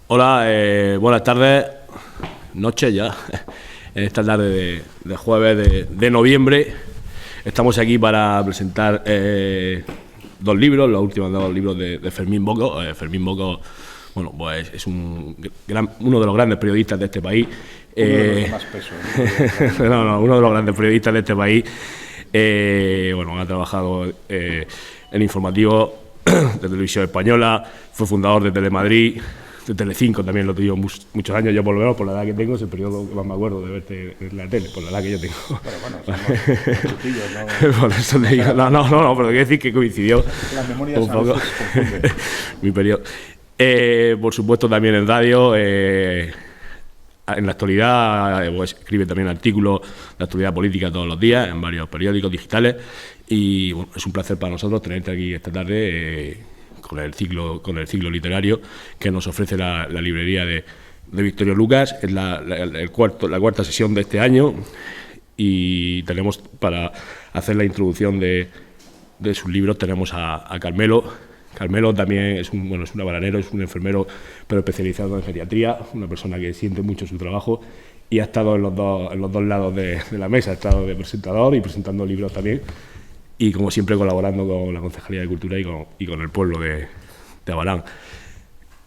Hola, buenas tardes, noche ya, en esta tarde de jueves de noviembre. Estamos aquí para presentar dos libros, los últimos dos libros de Fermín Bocos. Fermín Bocos, bueno, pues es uno de los grandes periodistas de este país. Uno de los de más peso. Uno de los grandes periodistas de este país. Bueno, ha trabajado en informativos de Televisión Española, fue fundador de Telemadrid, de Telecinco también lo tuvo muchos años. Yo, por lo menos, por la edad que tengo, es el periodo que más me acuerdo de verte en la tele, por la edad que yo tengo. Pero bueno, somos chiquillos, ¿no? Por eso te digo, no, pero quiero decir que coincidió Las memorias un poco a veces confunden. mi periodo. Por supuesto, también en radio. En la actualidad, pues, escribe también artículos de actualidad política todos los días en varios periódicos digitales. Y bueno, es un placer para nosotros tenerte aquí esta tarde con el ciclo literario que nos ofrece la librería de Victorio Lucas. Es la cuarta sesión de este año y tenemos, para hacer la introducción de sus libros, tenemos a Carmelo. Carmelo también es un bananero, es un enfermero, pero especializado en geriatría, una persona que siente mucho su trabajo y ha estado en los dos lados de la mesa. Ha estado de presentador y presentando libros también, y como siempre colaborando con la Concejalía de Cultura y con el pueblo de Abalán.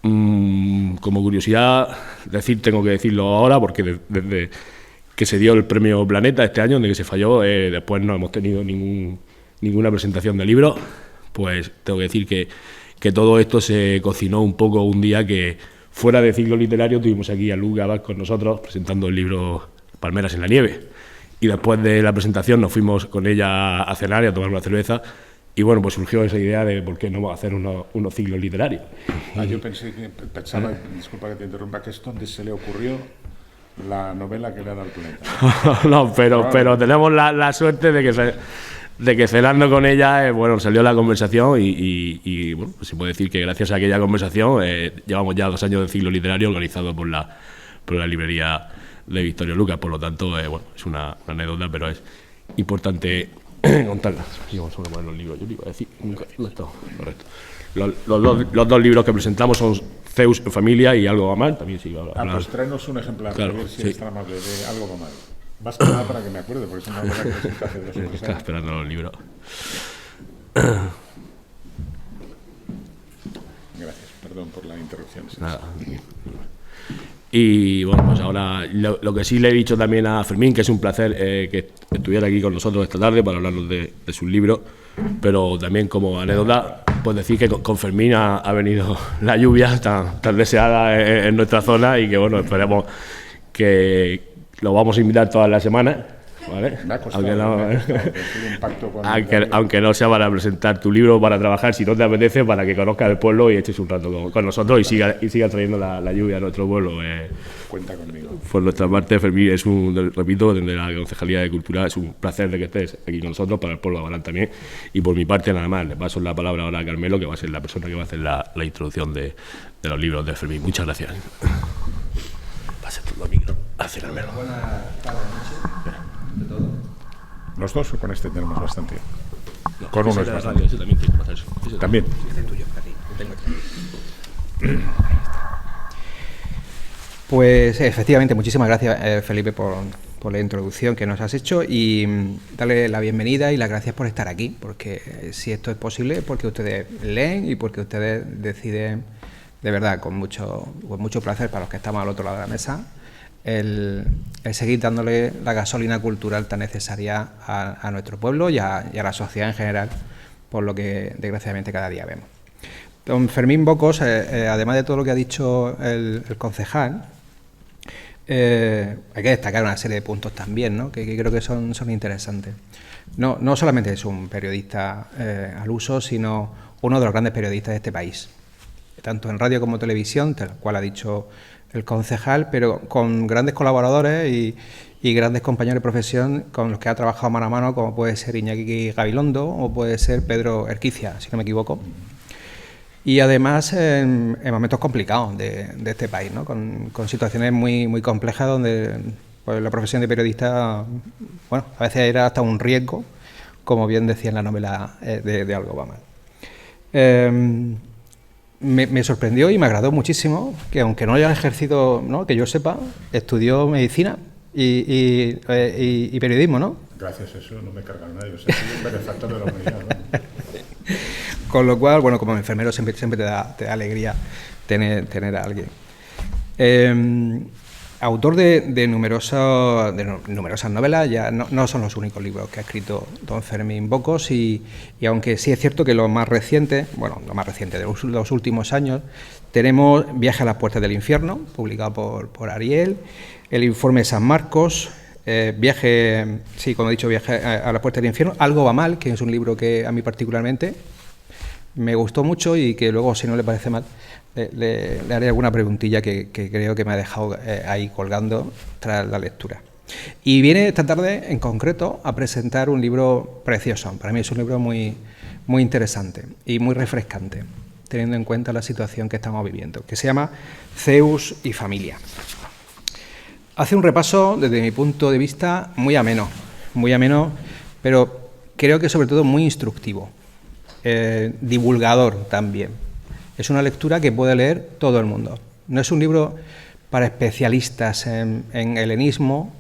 Como curiosidad, tengo que decirlo ahora, porque desde que se dio el premio Planeta este año, donde que se falló, después no hemos tenido ninguna presentación de libros. Pues tengo que decir que todo esto se cocinó un poco un día que, fuera de ciclo literario, tuvimos aquí a Luca Abad con nosotros presentando el libro Palmeras en la nieve. Y después de la presentación nos fuimos con ella a cenar y a tomar una cerveza. Y bueno, pues surgió esa idea de por qué no hacer unos ciclos literarios. Yo pensaba, disculpa que te interrumpa, que es donde se le ocurrió la novela que le ha dado el planeta. No, pero tenemos la suerte de que cenando con ella, bueno, salió la conversación y bueno, pues se puede decir que gracias a aquella conversación llevamos ya 2 años de ciclo literario organizado por la librería de Victorio Lucas. Por lo tanto, bueno, es una anécdota, pero es importante contarla. Sí, vamos a poner los libros. Yo iba a decir, nunca esto, correcto. Los dos libros que presentamos son Zeus en familia y Algo va mal. También sí, pues tráenos un ejemplar, claro, a ver si sí. está amable, de Algo va mal. Más que nada para que me acuerde, porque es una novela que presenta hace 2 años. Estaba esperando los libros. Gracias, perdón por la interrupción. Nada. Y bueno, pues ahora lo que sí le he dicho también a Fermín, que es un placer que estuviera aquí con nosotros esta tarde para hablarnos de sus libros, pero también como anécdota, pues decir que con Fermín ha venido la lluvia tan deseada en nuestra zona, y que bueno, esperemos que lo vamos a invitar todas las semanas, ¿vale? Me ha costado, aunque no sea para presentar tu libro, para trabajar, si no te apetece, para que conozcas el pueblo y eches un rato con nosotros y siga trayendo la lluvia a nuestro pueblo. Cuenta conmigo. Por nuestra parte, Fermín, repito, desde la Concejalía de Cultura, es un placer de que estés aquí con nosotros, para el pueblo de Abalán también. Y por mi parte, nada más, le paso la palabra ahora a Carmelo, que va a ser la persona que va a hacer la introducción de los libros de Fermín. Muchas gracias. Pase todo el micro. Hacia Carmelo. Buenas tardes, noches. De todo. Los dos, o con este tenemos bastante. No, con uno es la bastante. radio, ese también tiene que pasar eso. También. Este es tuyo, para ti. Lo tengo aquí. Pues efectivamente, muchísimas gracias, Felipe, por la introducción que nos has hecho, y darle la bienvenida y las gracias por estar aquí, porque si esto es posible es porque ustedes leen y porque ustedes deciden, de verdad, con mucho placer, para los que estamos al otro lado de la mesa, el seguir dándole la gasolina cultural tan necesaria a nuestro pueblo y a la sociedad en general, por lo que desgraciadamente cada día vemos. Don Fermín Bocos, además de todo lo que ha dicho el concejal, hay que destacar una serie de puntos también, ¿no?, que creo que son interesantes. No solamente es un periodista al uso, sino uno de los grandes periodistas de este país, tanto en radio como televisión, tal cual ha dicho el concejal, pero con grandes colaboradores y grandes compañeros de profesión con los que ha trabajado mano a mano, como puede ser Iñaki Gabilondo o puede ser Pedro Erquicia, si no me equivoco. Y además en momentos complicados de este país, ¿no?, con situaciones muy complejas, donde pues, la profesión de periodista, bueno, a veces era hasta un riesgo, como bien decía en la novela de Algo va mal. me sorprendió y me agradó muchísimo que, aunque no haya ejercido, ¿no?, que yo sepa, estudió medicina y periodismo, ¿no? Gracias a eso no me cargan nadie, o sea, soy un benefactor de la humanidad, ¿no? Con lo cual, bueno, como enfermero siempre te da alegría tener a alguien. Autor de numerosas novelas, ya no son los únicos libros que ha escrito don Fermín Bocos, y aunque sí es cierto que lo más reciente de los últimos años, tenemos Viaje a las puertas del infierno, publicado por Ariel, El informe San Marcos, Viaje a las puertas del infierno, Algo va mal, que es un libro que a mí particularmente me gustó mucho y que luego, si no le parece mal, le haré alguna preguntilla que creo que me ha dejado ahí colgando tras la lectura. Y viene esta tarde, en concreto, a presentar un libro precioso. Para mí es un libro muy, muy interesante y muy refrescante, teniendo en cuenta la situación que estamos viviendo, que se llama Zeus y familia. Hace un repaso, desde mi punto de vista, muy ameno, pero creo que sobre todo muy instructivo, divulgador también. Es una lectura que puede leer todo el mundo. No es un libro para especialistas en helenismo,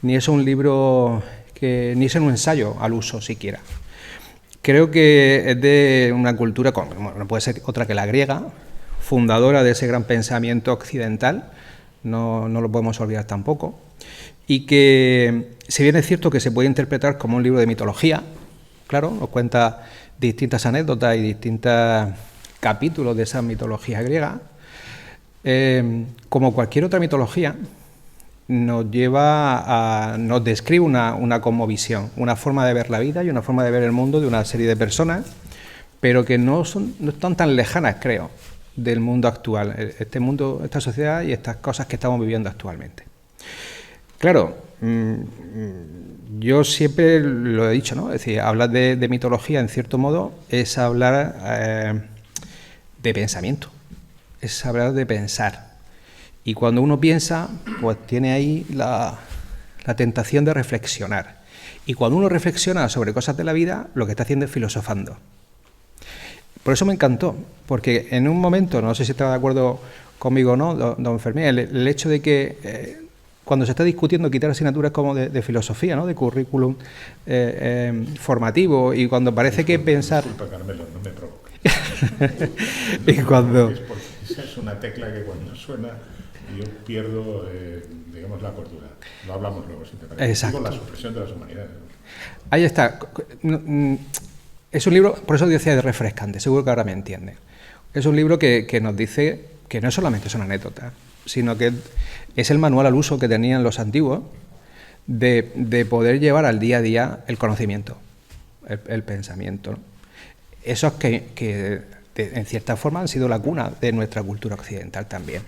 ni es un libro ni es un ensayo al uso siquiera. Creo que es de una cultura, no puede ser otra que la griega, fundadora de ese gran pensamiento occidental, no lo podemos olvidar tampoco, y que, si bien es cierto que se puede interpretar como un libro de mitología, claro, nos cuenta distintas anécdotas y distintos capítulos de esa mitología griega, como cualquier otra mitología, nos describe una cosmovisión, una forma de ver la vida y una forma de ver el mundo de una serie de personas, pero que no están tan lejanas, creo, del mundo actual, este mundo, esta sociedad y estas cosas que estamos viviendo actualmente. Claro, yo siempre lo he dicho, ¿no? Es decir, hablar de mitología, en cierto modo, es hablar de pensamiento, es hablar de pensar. Y cuando uno piensa, pues tiene ahí la tentación de reflexionar. Y cuando uno reflexiona sobre cosas de la vida, lo que está haciendo es filosofando. Por eso me encantó, porque en un momento, no sé si está de acuerdo conmigo o no, don Fermín, el hecho de que cuando se está discutiendo quitar asignaturas como de filosofía, ¿no?, de currículum formativo, y cuando parece que pensar... Disculpa, Carmelo, no me provoques. Y cuando... Es porque es una tecla que cuando suena yo pierdo, digamos, la cordura. Lo hablamos luego, si te parece. Exacto. Digo, la supresión de las humanidades. Ahí está. Es un libro, por eso decía, de refrescante, seguro que ahora me entiende. Es un libro que nos dice que no solamente son anécdotas, sino que es el manual al uso que tenían los antiguos de poder llevar al día a día el conocimiento, el pensamiento, ¿no? Esos que en cierta forma han sido la cuna de nuestra cultura occidental también.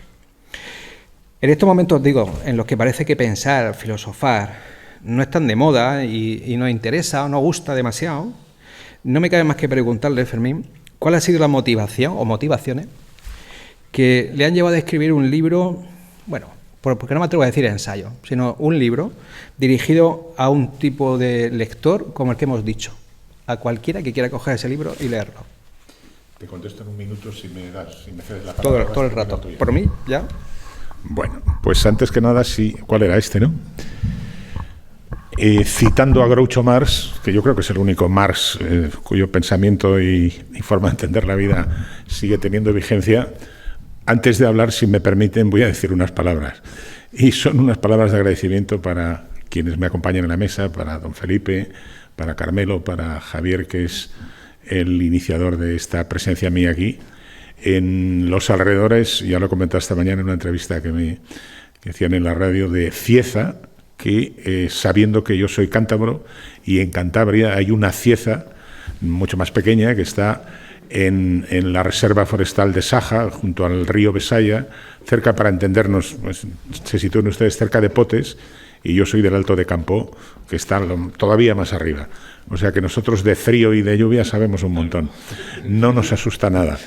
En estos momentos, digo, en los que parece que pensar, filosofar, no están de moda y nos interesa o nos gusta demasiado, no me cabe más que preguntarle, Fermín, ¿cuál ha sido la motivación o motivaciones que le han llevado a escribir un libro, bueno, porque no me atrevo a decir ensayo, sino un libro dirigido a un tipo de lector como el que hemos dicho, a cualquiera que quiera coger ese libro y leerlo? Te contesto en un minuto si me cedes la palabra. Todo el rato. ¿Por mí? ¿Ya? Bueno, pues antes que nada, sí, ¿cuál era este, no? Citando a Groucho Marx, que yo creo que es el único Marx cuyo pensamiento y forma de entender la vida sigue teniendo vigencia, antes de hablar, si me permiten, voy a decir unas palabras. Y son unas palabras de agradecimiento para quienes me acompañan en la mesa, para don Felipe, para Carmelo, para Javier, que es el iniciador de esta presencia mía aquí. En los alrededores, ya lo comenté esta mañana en una entrevista que hacían en la radio, de Cieza, que sabiendo que yo soy cántabro, y en Cantabria hay una cieza mucho más pequeña que está en la reserva forestal de Saja, junto al río Besaya, cerca, para entendernos, pues, se sitúan ustedes cerca de Potes, y yo soy del Alto de Campoo, que está todavía más arriba. O sea que nosotros de frío y de lluvia sabemos un montón. No nos asusta nada.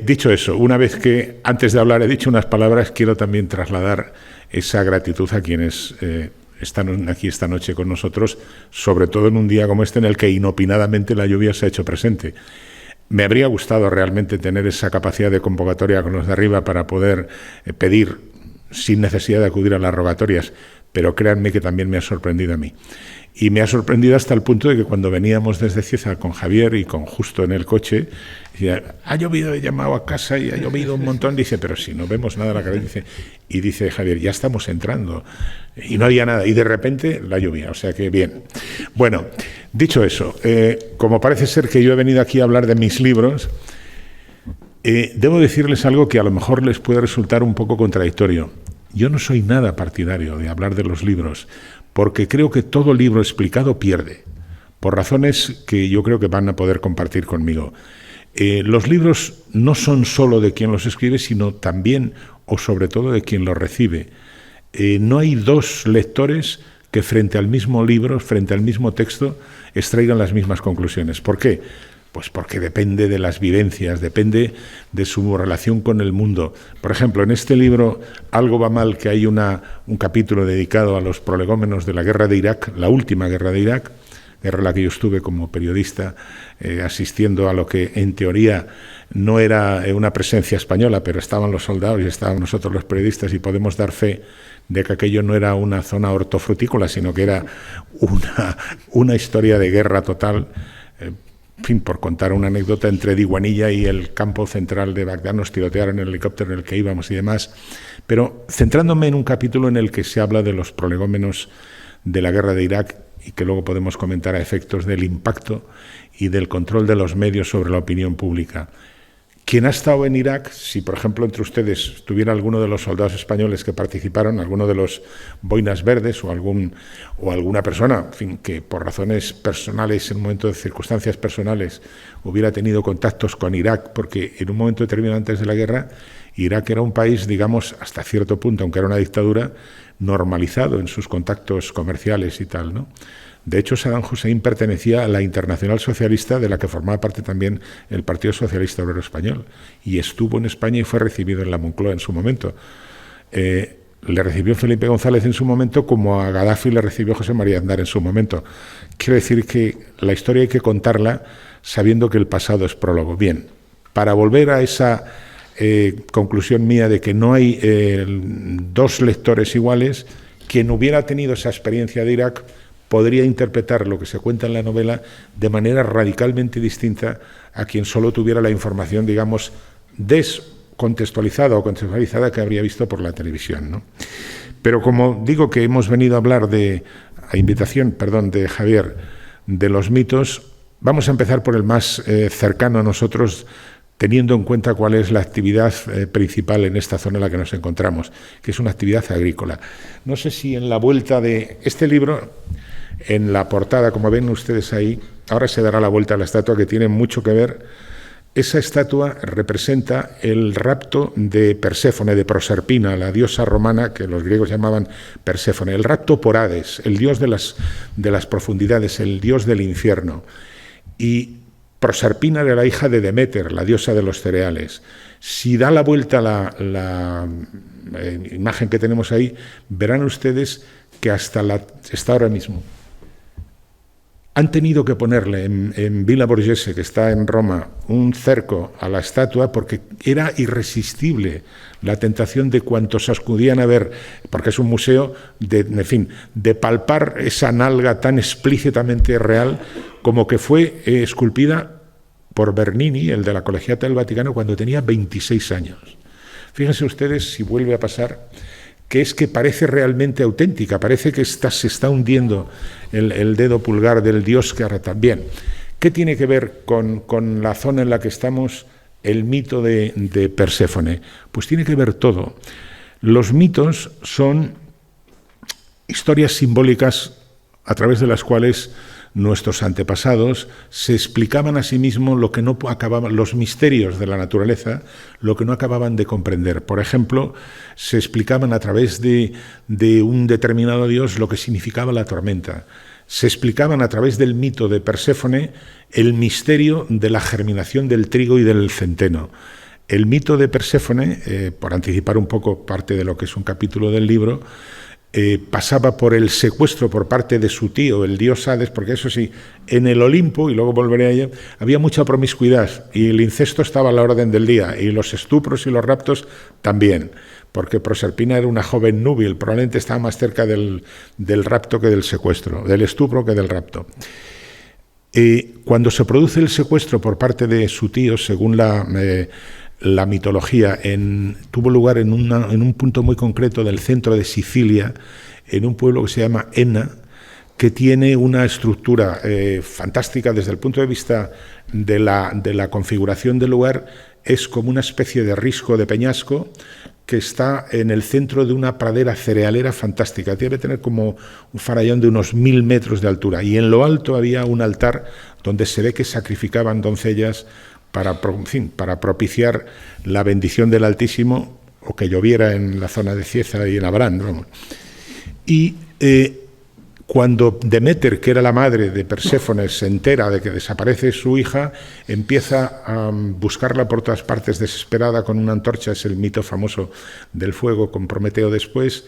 Dicho eso, una vez que antes de hablar he dicho unas palabras, quiero también trasladar esa gratitud a quienes están aquí esta noche con nosotros, sobre todo en un día como este en el que inopinadamente la lluvia se ha hecho presente. Me habría gustado realmente tener esa capacidad de convocatoria con los de arriba para poder pedir sin necesidad de acudir a las rogatorias, pero créanme que también me ha sorprendido a mí. Y me ha sorprendido hasta el punto de que cuando veníamos desde Cieza con Javier y con Justo en el coche, decía, ha llovido, he llamado a casa y ha llovido un montón. Dice, pero si no vemos nada a la cara. Y dice Javier, ya estamos entrando. Y no había nada. Y de repente la lluvia. O sea que bien. Bueno, dicho eso, como parece ser que yo he venido aquí a hablar de mis libros, debo decirles algo que a lo mejor les puede resultar un poco contradictorio. Yo no soy nada partidario de hablar de los libros, porque creo que todo libro explicado pierde, por razones que yo creo que van a poder compartir conmigo. Los libros no son solo de quien los escribe, sino también o sobre todo de quien los recibe. No hay dos lectores que frente al mismo libro, frente al mismo texto, extraigan las mismas conclusiones. ¿Por qué? Pues porque depende de las vivencias, depende de su relación con el mundo. Por ejemplo, en este libro, Algo va mal, que hay un capítulo dedicado a los prolegómenos de la guerra de Irak, la última guerra de Irak, guerra en la que yo estuve como periodista asistiendo a lo que en teoría no era una presencia española, pero estaban los soldados y estábamos nosotros los periodistas y podemos dar fe de que aquello no era una zona hortofrutícola, sino que era una historia de guerra total. En fin, por contar una anécdota, entre Diwanilla y el campo central de Bagdad nos tirotearon el helicóptero en el que íbamos y demás. Pero centrándome en un capítulo en el que se habla de los prolegómenos de la guerra de Irak y que luego podemos comentar a efectos del impacto y del control de los medios sobre la opinión pública. Quien ha estado en Irak, si por ejemplo entre ustedes tuviera alguno de los soldados españoles que participaron, alguno de los boinas verdes o alguna persona, en fin, que por razones personales, en un momento de circunstancias personales, hubiera tenido contactos con Irak, porque en un momento determinado antes de la guerra, Irak era un país, digamos, hasta cierto punto, aunque era una dictadura, normalizado en sus contactos comerciales y tal, ¿no? De hecho, Saddam Hussein pertenecía a la Internacional Socialista, de la que formaba parte también el Partido Socialista Obrero Español, y estuvo en España y fue recibido en la Moncloa en su momento. Le recibió Felipe González en su momento, como a Gaddafi le recibió José María Aznar en su momento. Quiero decir que la historia hay que contarla sabiendo que el pasado es prólogo. Bien, para volver a esa conclusión mía de que no hay dos lectores iguales, quien hubiera tenido esa experiencia de Irak podría interpretar lo que se cuenta en la novela de manera radicalmente distinta a quien solo tuviera la información, digamos, descontextualizada o contextualizada que habría visto por la televisión, ¿no? Pero como digo que hemos venido a hablar a invitación de Javier, de los mitos, vamos a empezar por el más cercano a nosotros, teniendo en cuenta cuál es la actividad principal en esta zona en la que nos encontramos, que es una actividad agrícola. No sé si en la vuelta de este libro, en la portada, como ven ustedes ahí, ahora se dará la vuelta a la estatua, que tiene mucho que ver. Esa estatua representa el rapto de Perséfone, de Proserpina, la diosa romana que los griegos llamaban Perséfone, el rapto por Hades, el dios de las profundidades, el dios del infierno. Y Proserpina era la hija de Deméter, la diosa de los cereales. Si da la vuelta la imagen que tenemos ahí, verán ustedes que está ahora mismo. Han tenido que ponerle en Villa Borghese, que está en Roma, un cerco a la estatua porque era irresistible la tentación de cuantos acudían a ver, porque es un museo, de palpar esa nalga tan explícitamente real como que fue esculpida por Bernini, el de la Colegiata del Vaticano, cuando tenía 26 años. Fíjense ustedes, si vuelve a pasar, que es que parece realmente auténtica, parece que se está hundiendo el dedo pulgar del dios que ahora también. ¿Qué tiene que ver con la zona en la que estamos el mito de Perséfone? Pues tiene que ver todo. Los mitos son historias simbólicas a través de las cuales nuestros antepasados se explicaban a sí mismos lo que no acababan, los misterios de la naturaleza, lo que no acababan de comprender. Por ejemplo, se explicaban a través de un determinado dios lo que significaba la tormenta. Se explicaban a través del mito de Perséfone el misterio de la germinación del trigo y del centeno. El mito de Perséfone, por anticipar un poco parte de lo que es un capítulo del libro, pasaba por el secuestro por parte de su tío, el dios Hades, porque eso sí, en el Olimpo, y luego volveré a ello, había mucha promiscuidad y el incesto estaba a la orden del día, y los estupros y los raptos también, porque Proserpina era una joven núbil, probablemente estaba más cerca del rapto que del secuestro, del estupro que del rapto. Cuando se produce el secuestro por parte de su tío, según la mitología, tuvo lugar en un punto muy concreto del centro de Sicilia, en un pueblo que se llama Enna, que tiene una estructura fantástica desde el punto de vista de la configuración del lugar. Es como una especie de risco de peñasco que está en el centro de una pradera cerealera fantástica. Debe tener como un farallón de unos 1000 metros de altura, y en lo alto había un altar donde se ve que sacrificaban doncellas para propiciar la bendición del Altísimo, o que lloviera en la zona de Cieza y en Abrán, ¿no? Y cuando Deméter, que era la madre de Perséfone, se entera de que desaparece su hija, empieza a buscarla por todas partes desesperada con una antorcha, es el mito famoso del fuego con Prometeo después,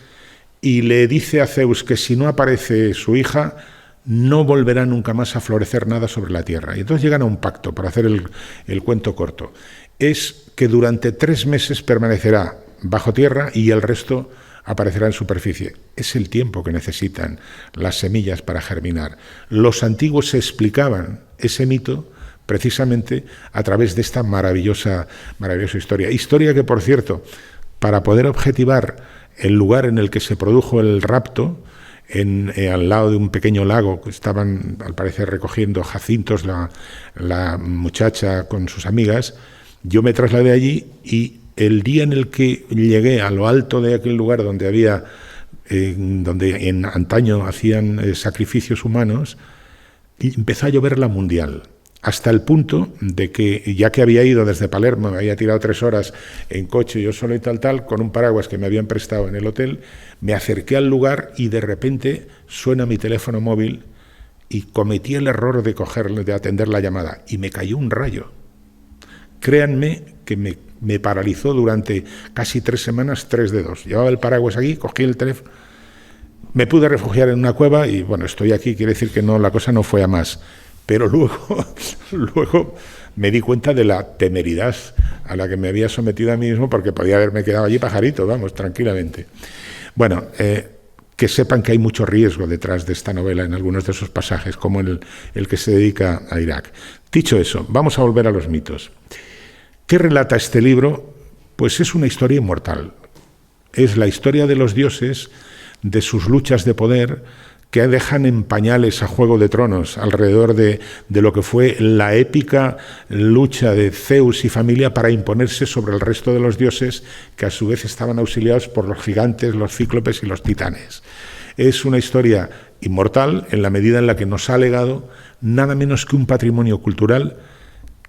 y le dice a Zeus que si no aparece su hija, no volverá nunca más a florecer nada sobre la tierra. Y entonces llegan a un pacto, para hacer el cuento corto. Es que durante 3 meses permanecerá bajo tierra y el resto aparecerá en superficie. Es el tiempo que necesitan las semillas para germinar. Los antiguos se explicaban ese mito precisamente a través de esta maravillosa historia. Historia que, por cierto, para poder objetivar el lugar en el que se produjo el rapto, al lado de un pequeño lago, que estaban, al parecer, recogiendo jacintos la muchacha con sus amigas, yo me trasladé allí, y el día en el que llegué a lo alto de aquel lugar donde donde en antaño hacían sacrificios humanos, empezó a llover la mundial, hasta el punto de que, ya que había ido desde Palermo, me había tirado 3 horas en coche, yo solo y tal, con un paraguas que me habían prestado en el hotel, me acerqué al lugar y de repente suena mi teléfono móvil y cometí el error de atender la llamada, y me cayó un rayo. Créanme que me paralizó durante casi 3 semanas, 3 dedos. Llevaba el paraguas aquí, cogí el teléfono, me pude refugiar en una cueva y bueno, estoy aquí, quiere decir que no, la cosa no fue a más. Pero luego me di cuenta de la temeridad a la que me había sometido a mí mismo, porque podía haberme quedado allí pajarito, vamos, tranquilamente. Bueno, que sepan que hay mucho riesgo detrás de esta novela en algunos de esos pasajes, como el que se dedica a Irak. Dicho eso, vamos a volver a los mitos. ¿Qué relata este libro? Pues es una historia inmortal. Es la historia de los dioses, de sus luchas de poder, que dejan en pañales a Juego de Tronos alrededor de lo que fue la épica lucha de Zeus y familia para imponerse sobre el resto de los dioses, que a su vez estaban auxiliados por los gigantes, los cíclopes y los titanes. Es una historia inmortal en la medida en la que nos ha legado nada menos que un patrimonio cultural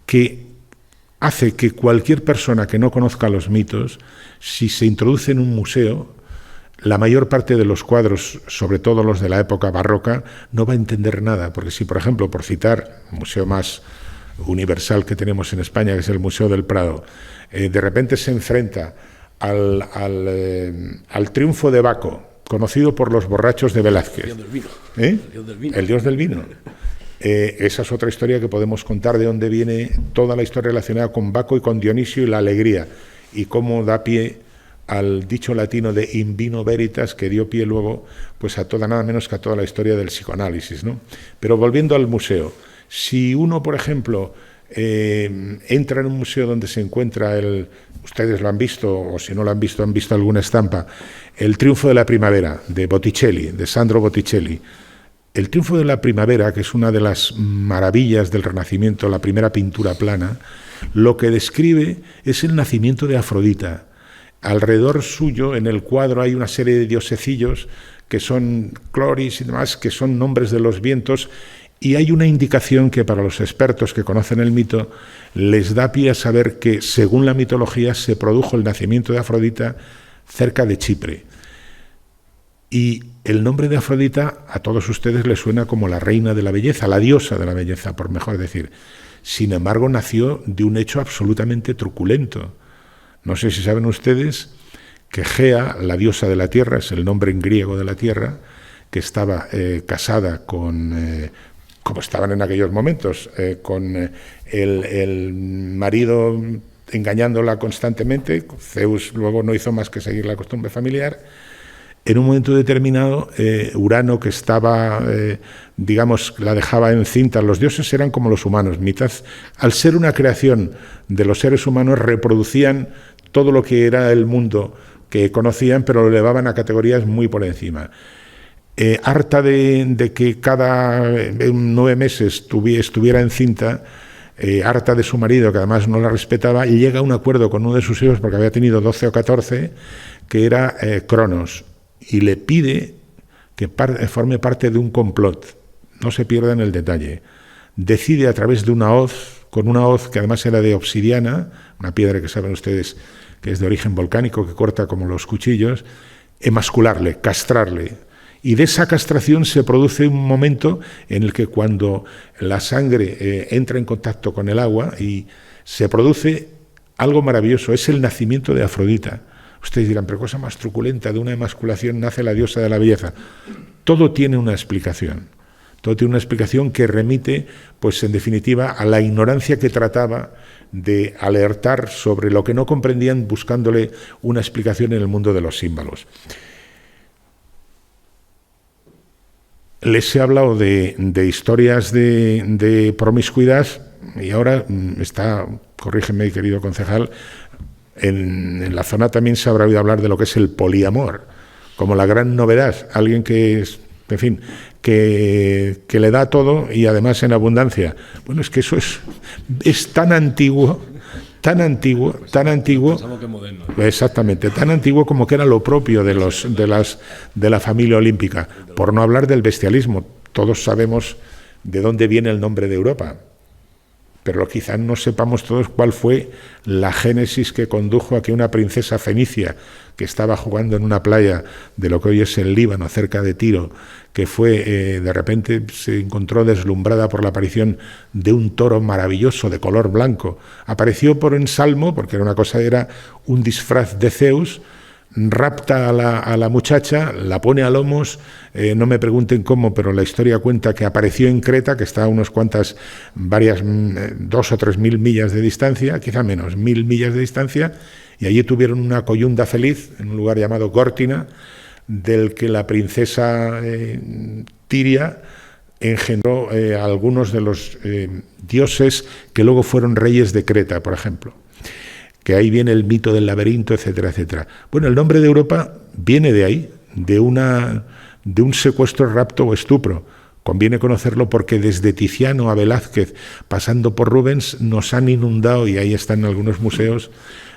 que hace que cualquier persona que no conozca los mitos, si se introduce en un museo, la mayor parte de los cuadros, sobre todo los de la época barroca, no va a entender nada, porque si, por ejemplo, por citar el museo más universal que tenemos en España, que es el Museo del Prado, de repente se enfrenta al triunfo de Baco, conocido por los borrachos de Velázquez. El dios del vino. El dios del vino. El dios del vino. Esa es otra historia que podemos contar, de dónde viene toda la historia relacionada con Baco y con Dionisio y la alegría, y cómo da pie al dicho latino de in vino veritas, que dio pie luego pues a toda, nada menos que a toda la historia del psicoanálisis, ¿no? Pero volviendo al museo, si uno, por ejemplo, entra en un museo donde se encuentra ustedes lo han visto, o si no lo han visto alguna estampa, el Triunfo de la Primavera, de Botticelli, de Sandro Botticelli. El Triunfo de la Primavera, que es una de las maravillas del Renacimiento, la primera pintura plana, lo que describe es el nacimiento de Afrodita. Alrededor suyo, en el cuadro, hay una serie de diosecillos que son Cloris y demás, que son nombres de los vientos, y hay una indicación que para los expertos que conocen el mito les da pie a saber que, según la mitología, se produjo el nacimiento de Afrodita cerca de Chipre. Y el nombre de Afrodita a todos ustedes les suena como la reina de la belleza, la diosa de la belleza, por mejor decir. Sin embargo, nació de un hecho absolutamente truculento. No sé si saben ustedes que Gea, la diosa de la tierra, es el nombre en griego de la tierra, que estaba casada con, como estaban en aquellos momentos, con el marido engañándola constantemente. Zeus luego no hizo más que seguir la costumbre familiar. En un momento determinado, Urano, que estaba, digamos, la dejaba encinta. Los dioses eran como los humanos, mitad, al ser una creación de los seres humanos, reproducían todo lo que era el mundo que conocían, pero lo elevaban a categorías muy por encima. Harta de que cada 9 meses estuviera encinta, harta de su marido, que además no la respetaba, y llega a un acuerdo con uno de sus hijos, porque había tenido 12 o 14, que era Cronos, y le pide que forme parte de un complot. No se pierda en el detalle. Decide a través de una hoz, con una hoz que además era de obsidiana, una piedra que saben ustedes que es de origen volcánico, que corta como los cuchillos, emascularle, castrarle. Y de esa castración se produce un momento en el que cuando la sangre entra en contacto con el agua y se produce algo maravilloso, es el nacimiento de Afrodita. Ustedes dirán, pero cosa más truculenta, de una emasculación nace la diosa de la belleza. Todo tiene una explicación. Todo tiene una explicación que remite, pues en definitiva, a la ignorancia que trataba de alertar sobre lo que no comprendían, buscándole una explicación en el mundo de los símbolos. Les he hablado de historias de promiscuidad y ahora está, corrígeme, querido concejal, en la zona también se habrá oído hablar de lo que es el poliamor, como la gran novedad, alguien que es, en fin, que le da todo y además en abundancia. Bueno, es que eso es tan antiguo, tan antiguo, exactamente, tan antiguo como que era lo propio de la familia olímpica, por no hablar del bestialismo. Todos sabemos de dónde viene el nombre de Europa, pero quizás no sepamos todos cuál fue la génesis que condujo a que una princesa fenicia que estaba jugando en una playa de lo que hoy es el Líbano, cerca de Tiro, que fue, de repente se encontró deslumbrada por la aparición de un toro maravilloso de color blanco. Apareció por ensalmo, porque era un disfraz de Zeus, rapta a la muchacha, la pone a lomos, no me pregunten cómo, pero la historia cuenta que apareció en Creta, que está a unos cuantas, 2 o 3 mil millas de distancia, quizá menos, 1000 millas de distancia, y allí tuvieron una coyunda feliz en un lugar llamado Córtina, del que la princesa Tiria engendró a algunos de los dioses que luego fueron reyes de Creta, por ejemplo. Que ahí viene el mito del laberinto, etcétera, etcétera. Bueno, el nombre de Europa viene de ahí, de un secuestro, rapto o estupro. Conviene conocerlo porque desde Tiziano a Velázquez, pasando por Rubens, nos han inundado, y ahí están algunos museos,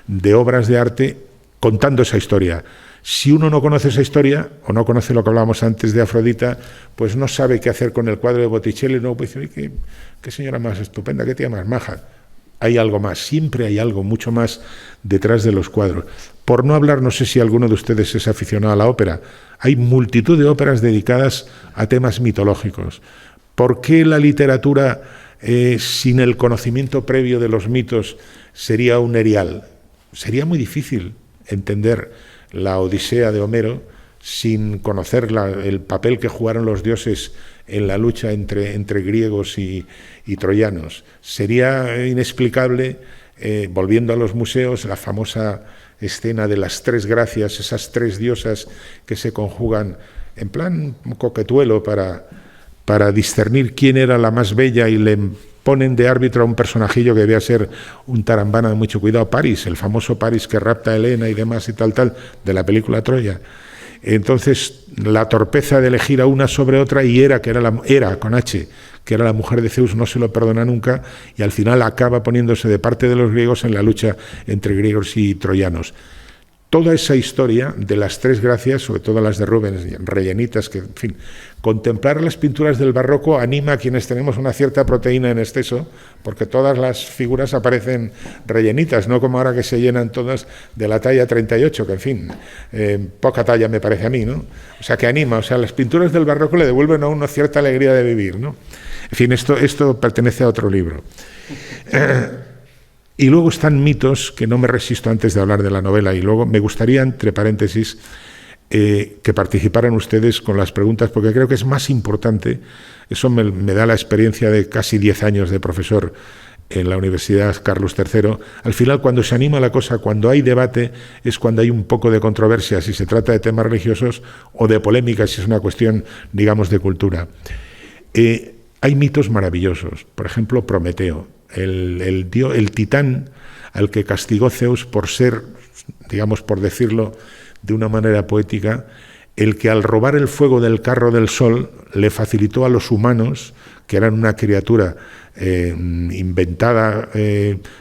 de obras de arte contando esa historia. Si uno no conoce esa historia, o no conoce lo que hablábamos antes de Afrodita, pues no sabe qué hacer con el cuadro de Botticelli, no, pues dice, qué señora más estupenda, qué tía más maja. Hay algo más, siempre hay algo mucho más detrás de los cuadros. Por no hablar, no sé si alguno de ustedes es aficionado a la ópera, hay multitud de óperas dedicadas a temas mitológicos. ¿Por qué la literatura, sin el conocimiento previo de los mitos, sería un erial? Sería muy difícil entender la Odisea de Homero sin conocer el papel que jugaron los dioses en la lucha entre griegos y troyanos. Sería inexplicable, volviendo a los museos, la famosa escena de las 3 gracias, esas 3 diosas que se conjugan en plan coquetuelo para discernir quién era la más bella, y le ponen de árbitro a un personajillo que debía ser un tarambana de mucho cuidado, París, el famoso París que rapta a Helena y demás y tal, de la película Troya. Entonces, la torpeza de elegir a una sobre otra, y Hera, con H, que era la mujer de Zeus, no se lo perdona nunca, y al final acaba poniéndose de parte de los griegos en la lucha entre griegos y troyanos. Toda esa historia de las 3 gracias, sobre todo las de Rubens, rellenitas, que, en fin, contemplar las pinturas del barroco anima a quienes tenemos una cierta proteína en exceso, porque todas las figuras aparecen rellenitas, no como ahora que se llenan todas de la talla 38, que, en fin, poca talla me parece a mí, ¿no? O sea, que anima, o sea, las pinturas del barroco le devuelven a uno cierta alegría de vivir, ¿no? En fin, esto pertenece a otro libro. Y luego están mitos, que no me resisto antes de hablar de la novela, y luego me gustaría, entre paréntesis, que participaran ustedes con las preguntas, porque creo que es más importante. Eso me da la experiencia de casi 10 años de profesor en la Universidad Carlos III. Al final, cuando se anima la cosa, cuando hay debate, es cuando hay un poco de controversia, si se trata de temas religiosos, o de polémica, si es una cuestión, digamos, de cultura. Hay mitos maravillosos. Por ejemplo, Prometeo, el titán al que castigó Zeus por ser, digamos, por decirlo de una manera poética, el que al robar el fuego del carro del sol le facilitó a los humanos, que eran una criatura inventada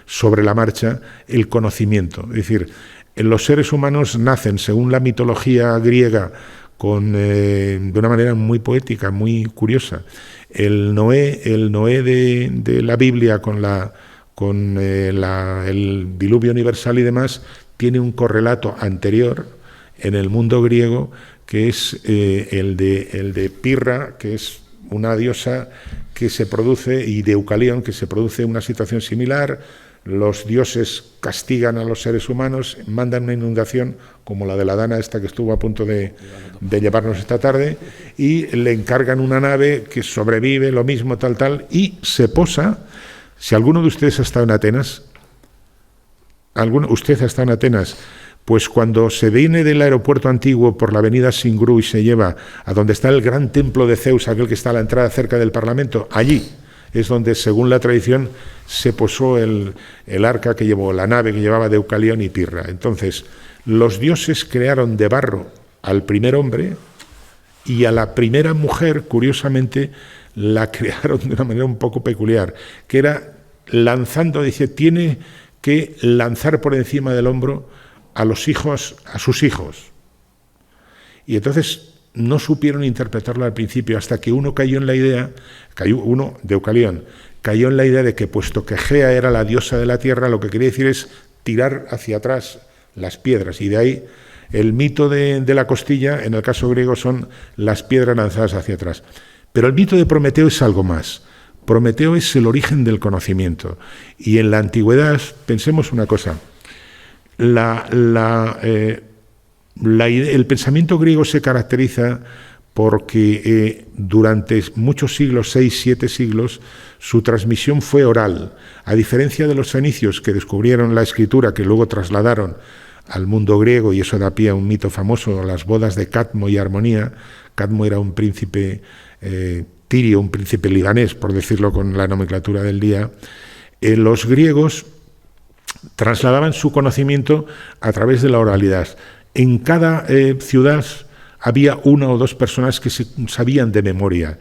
sobre la marcha, el conocimiento. Es decir, los seres humanos nacen, según la mitología griega, de una manera muy poética, muy curiosa. El Noé de la Biblia, con el diluvio universal y demás, tiene un correlato anterior en el mundo griego, que es el de Pirra, que es una diosa que se produce, y de Deucalión, que se produce una situación similar. Los dioses castigan a los seres humanos, mandan una inundación, como la de la Dana esta que estuvo a punto de llevarnos esta tarde, y le encargan una nave que sobrevive, lo mismo, tal, y se posa. Si alguno de ustedes ha estado en Atenas, usted ha estado en Atenas, pues cuando se viene del aeropuerto antiguo por la avenida Singrú y se lleva a donde está el gran templo de Zeus, aquel que está a la entrada cerca del Parlamento, allí es donde, según la tradición, se posó el arca que llevó, la nave que llevaba Deucalión y Pirra. Entonces, los dioses crearon de barro al primer hombre, y a la primera mujer, curiosamente, la crearon de una manera un poco peculiar, que era lanzando, dice, tiene que lanzar por encima del hombro a sus hijos. Y entonces no supieron interpretarlo al principio, hasta que uno cayó en la idea, Deucalión, cayó en la idea de que, puesto que Gea era la diosa de la tierra, lo que quería decir es tirar hacia atrás las piedras, y de ahí el mito de la costilla, en el caso griego, son las piedras lanzadas hacia atrás. Pero el mito de Prometeo es algo más. Prometeo es el origen del conocimiento, y en la antigüedad, pensemos una cosa, el pensamiento griego se caracteriza porque durante muchos siglos, 6, 7 siglos, su transmisión fue oral. A diferencia de los fenicios, que descubrieron la escritura, que luego trasladaron al mundo griego, y eso da pie a un mito famoso, las bodas de Cadmo y Armonía. Cadmo era un príncipe tirio, un príncipe libanés, por decirlo con la nomenclatura del día. Los griegos trasladaban su conocimiento a través de la oralidad. En cada ciudad había una o dos personas que se sabían de memoria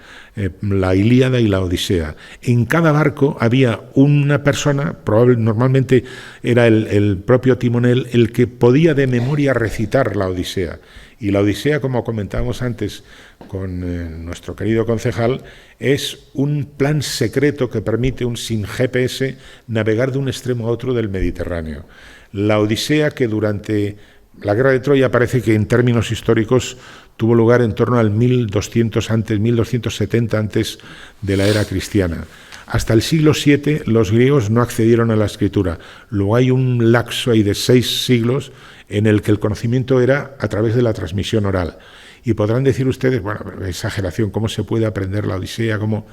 la Ilíada y la Odisea. En cada barco había una persona, normalmente era el propio timonel, el que podía de memoria recitar la Odisea. Y la Odisea, como comentábamos antes con nuestro querido concejal, es un plan secreto que permite, sin GPS, navegar de un extremo a otro del Mediterráneo. La Odisea, que durante la guerra de Troya parece que en términos históricos tuvo lugar en torno al 1270 antes de la era cristiana. Hasta el siglo VII los griegos no accedieron a la escritura. Luego hay un lapso ahí de 6 siglos en el que el conocimiento era a través de la transmisión oral. Y podrán decir ustedes, bueno, exageración, ¿cómo se puede aprender la Odisea? ¿Cómo?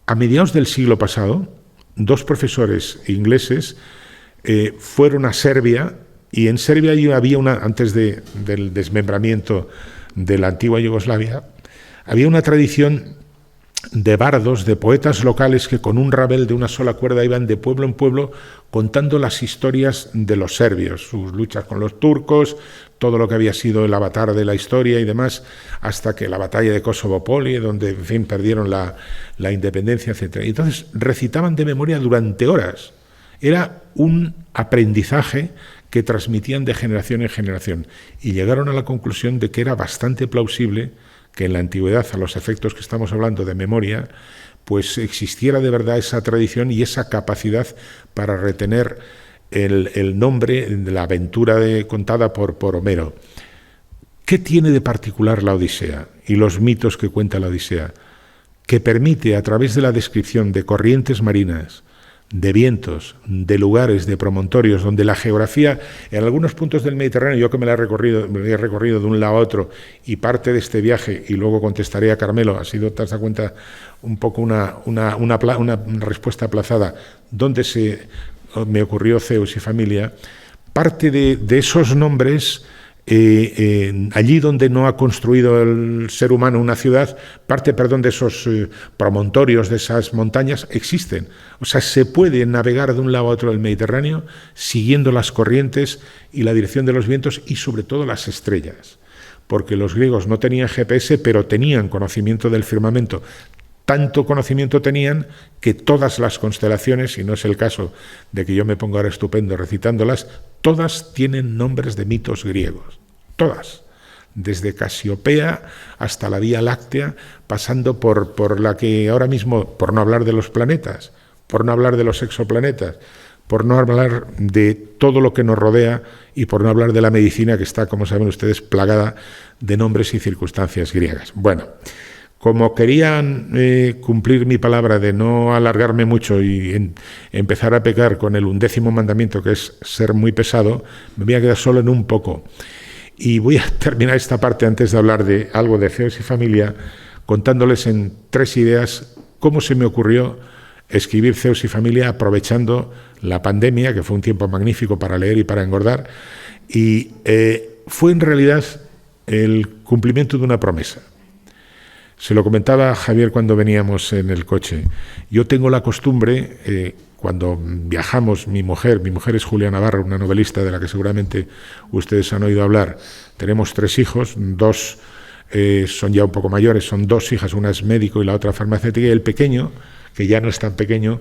A mediados del siglo pasado, 2 profesores ingleses fueron a Serbia, y en Serbia había antes del desmembramiento de la antigua Yugoslavia, había una tradición de bardos, de poetas locales que con un rabel de una sola cuerda iban de pueblo en pueblo contando las historias de los serbios, sus luchas con los turcos, todo lo que había sido el avatar de la historia y demás, hasta que la batalla de Kosovo-Poli, donde, en fin, perdieron la independencia, etc. Y entonces recitaban de memoria durante horas. Era un aprendizaje que transmitían de generación en generación, y llegaron a la conclusión de que era bastante plausible que en la antigüedad, a los efectos que estamos hablando de memoria, pues existiera de verdad esa tradición y esa capacidad para retener el nombre de la aventura contada por Homero. ¿Qué tiene de particular la Odisea y los mitos que cuenta la Odisea? Que permite, a través de la descripción de corrientes marinas, de vientos, de lugares, de promontorios, donde la geografía, en algunos puntos del Mediterráneo, yo que me he recorrido de un lado a otro, y parte de este viaje, y luego contestaré a Carmelo, ha sido, te das cuenta, un poco una respuesta aplazada, donde me ocurrió Zeus y familia, parte de esos nombres. Allí donde no ha construido el ser humano una ciudad, parte, de esos promontorios, de esas montañas, existen. O sea, se puede navegar de un lado a otro del Mediterráneo siguiendo las corrientes y la dirección de los vientos y sobre todo las estrellas. Porque los griegos no tenían GPS, pero tenían conocimiento del firmamento. Tanto conocimiento tenían que todas las constelaciones, y no es el caso de que yo me ponga ahora estupendo recitándolas, todas tienen nombres de mitos griegos, todas, desde Casiopea hasta la Vía Láctea, pasando por la que ahora mismo, por no hablar de los planetas, por no hablar de los exoplanetas, por no hablar de todo lo que nos rodea y por no hablar de la medicina que está, como saben ustedes, plagada de nombres y circunstancias griegas. Bueno, como querían cumplir mi palabra de no alargarme mucho y empezar a pecar con el 11º mandamiento, que es ser muy pesado, me voy a quedar solo en un poco. Y voy a terminar esta parte antes de hablar de algo de Zeus y familia, contándoles en 3 ideas cómo se me ocurrió escribir Zeus y familia aprovechando la pandemia, que fue un tiempo magnífico para leer y para engordar, y fue en realidad el cumplimiento de una promesa. Se lo comentaba a Javier cuando veníamos en el coche. Yo tengo la costumbre, cuando viajamos, mi mujer es Julia Navarro, una novelista de la que seguramente ustedes han oído hablar. Tenemos 3 hijos, 2 son ya un poco mayores, son 2 hijas, una es médico y la otra farmacéutica, y el pequeño, que ya no es tan pequeño,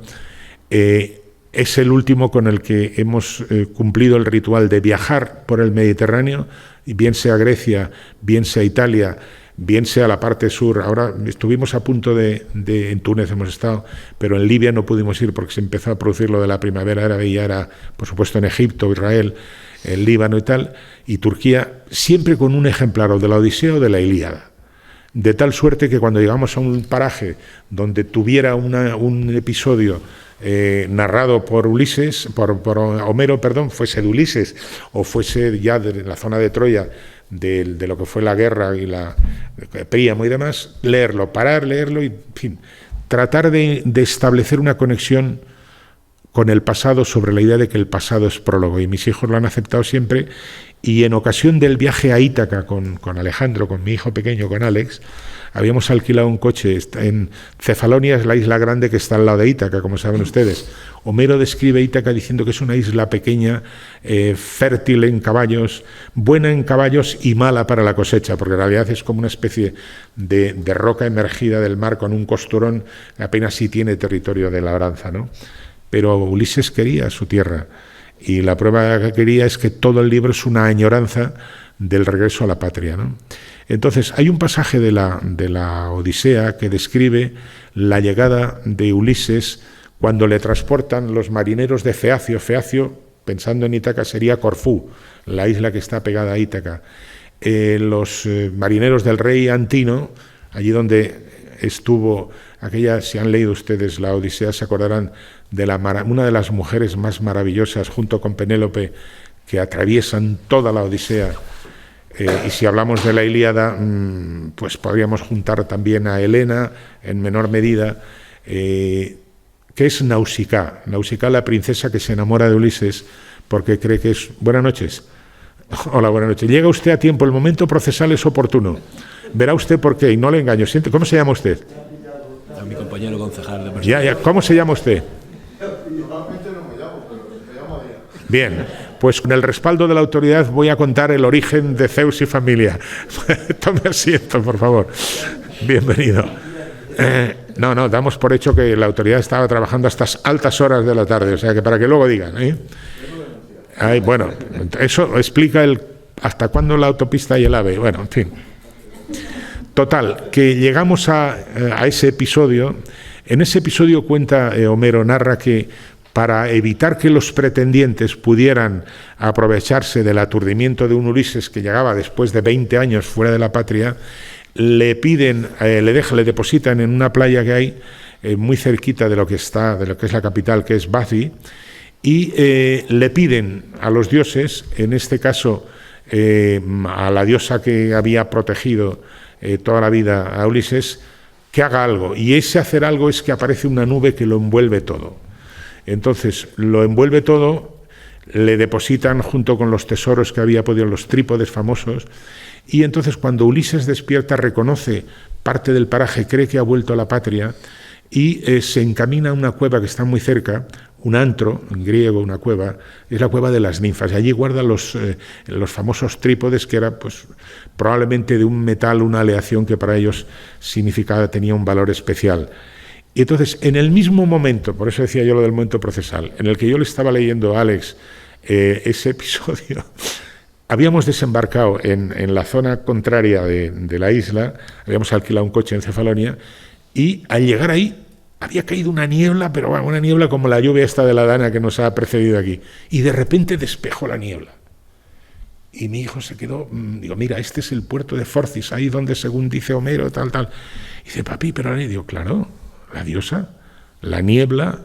es el último con el que hemos cumplido el ritual de viajar por el Mediterráneo, bien sea Grecia, bien sea Italia, bien sea la parte sur. Ahora estuvimos a punto en Túnez hemos estado, pero en Libia no pudimos ir porque se empezó a producir lo de la primavera árabe y ya era, por supuesto, en Egipto, Israel, el Líbano y tal, y Turquía, siempre con un ejemplar o de la Odisea o de la Ilíada. De tal suerte que cuando llegamos a un paraje donde tuviera un episodio narrado por Ulises, por Homero, fuese de Ulises o fuese ya de la zona de Troya, de lo que fue la guerra y la Príamo y demás, leerlo, parar, leerlo y, en fin, tratar de establecer una conexión con el pasado sobre la idea de que el pasado es prólogo. Y mis hijos lo han aceptado siempre. Y en ocasión del viaje a Ítaca con Alejandro, con mi hijo pequeño, con Alex, habíamos alquilado un coche. En Cefalonia es la isla grande que está al lado de Ítaca, como saben ustedes. Homero describe Ítaca diciendo que es una isla pequeña, fértil en caballos, buena en caballos y mala para la cosecha, porque en realidad es como una especie de roca emergida del mar con un costurón, apenas si tiene territorio de labranza, ¿no? Pero Ulises quería su tierra. Y la prueba que quería es que todo el libro es una añoranza del regreso a la patria, ¿no? Entonces, hay un pasaje de la Odisea que describe la llegada de Ulises cuando le transportan los marineros de Feacio. Feacio, pensando en Ítaca, sería Corfú, la isla que está pegada a Ítaca. Los marineros del rey Antino, allí donde estuvo aquella, si han leído ustedes la Odisea, se acordarán de una de las mujeres más maravillosas, junto con Penélope, que atraviesan toda la Odisea. Y si hablamos de la Ilíada, pues podríamos juntar también a Helena, en menor medida, que es Nausicaa. Nausicaa, la princesa que se enamora de Ulises porque cree que es... Buenas noches. Hola, buenas noches. Llega usted a tiempo, el momento procesal es oportuno. Verá usted por qué, y no le engaño. ¿Cómo se llama usted? A mi compañero concejal de personal. Ya. ¿Cómo se llama usted? Igualmente no me llamo, pero me llamo Díaz. Bien, pues con el respaldo de la autoridad voy a contar el origen de Zeus y familia. Tome asiento, por favor. Bienvenido. No, damos por hecho que la autoridad estaba trabajando hasta altas horas de la tarde, o sea que para que luego digan, bueno, eso explica hasta cuándo la autopista y el AVE. Bueno, en fin. Total, que llegamos a ese episodio. En ese episodio cuenta Homero, narra que para evitar que los pretendientes pudieran aprovecharse del aturdimiento de un Ulises que llegaba después de 20 años fuera de la patria, le piden, le depositan en una playa que hay, muy cerquita de lo que es la capital, que es Bathi, y le piden a los dioses, en este caso a la diosa que había protegido toda la vida a Ulises, que haga algo. Y ese hacer algo es que aparece una nube que lo envuelve todo. Entonces lo envuelve todo, le depositan junto con los tesoros que había podido, los trípodes famosos, y entonces cuando Ulises despierta reconoce parte del paraje, cree que ha vuelto a la patria y se encamina a una cueva que está muy cerca, un antro, en griego una cueva, es la cueva de las ninfas, y allí guarda los famosos trípodes, que era pues probablemente de un metal, una aleación que para ellos tenía un valor especial. Y entonces, en el mismo momento, por eso decía yo lo del momento procesal, en el que yo le estaba leyendo a Alex ese episodio, habíamos desembarcado en la zona contraria de la isla, habíamos alquilado un coche en Cefalonia, y al llegar ahí había caído una niebla, pero bueno, una niebla como la lluvia esta de la Dana que nos ha precedido aquí, y de repente despejó la niebla. Y mi hijo se quedó, digo, mira, este es el puerto de Forcis, ahí donde según dice Homero, tal. Y dice, papi, pero digo, claro, la diosa, la niebla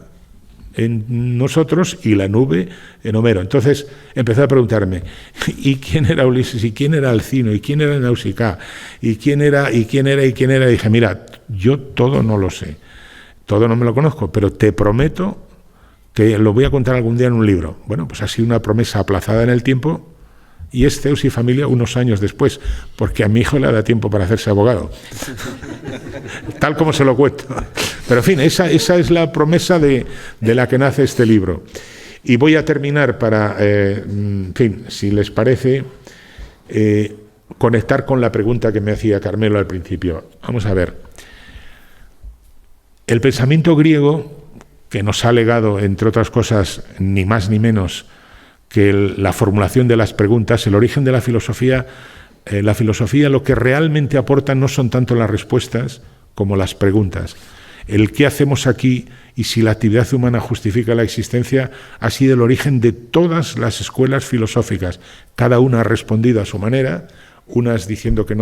en nosotros y la nube en Homero. Entonces empezó a preguntarme, ¿y quién era Ulises? ¿Y quién era Alcino? ¿Y quién era Nausicaa? ¿Y quién era? Y dije, mira, yo todo no lo sé, todo no me lo conozco, pero te prometo que lo voy a contar algún día en un libro. Bueno, pues ha sido una promesa aplazada en el tiempo, y es Zeus y familia unos años después, porque a mi hijo le da tiempo para hacerse abogado, tal como se lo cuento. Pero en fin, esa es la promesa de la que nace este libro. Y voy a terminar para, en fin, si les parece, conectar con la pregunta que me hacía Carmelo al principio. Vamos a ver. El pensamiento griego, que nos ha legado, entre otras cosas, ni más ni menos que la formulación de las preguntas, el origen de la filosofía lo que realmente aporta no son tanto las respuestas como las preguntas. El qué hacemos aquí y si la actividad humana justifica la existencia ha sido el origen de todas las escuelas filosóficas. Cada una ha respondido a su manera, unas diciendo que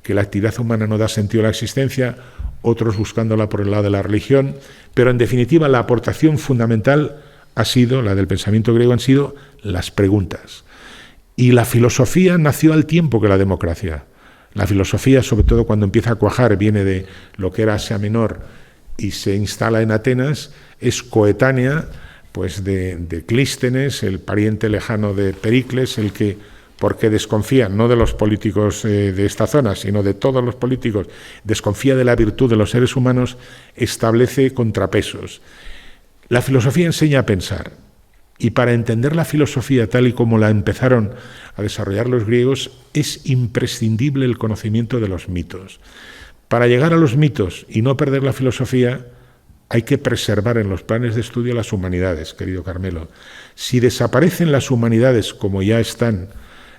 que la actividad humana no da sentido a la existencia, otros buscándola por el lado de la religión, pero en definitiva la aportación fundamental ha sido, la del pensamiento griego, han sido las preguntas. Y la filosofía nació al tiempo que la democracia. La filosofía, sobre todo cuando empieza a cuajar, viene de lo que era Asia Menor y se instala en Atenas, es coetánea pues de Clístenes, el pariente lejano de Pericles, el que, porque desconfía no de los políticos de esta zona, sino de todos los políticos, desconfía de la virtud de los seres humanos, establece contrapesos. La filosofía enseña a pensar, y para entender la filosofía tal y como la empezaron a desarrollar los griegos es imprescindible el conocimiento de los mitos. Para llegar a los mitos y no perder la filosofía hay que preservar en los planes de estudio las humanidades, querido Carmelo. Si desaparecen las humanidades como ya están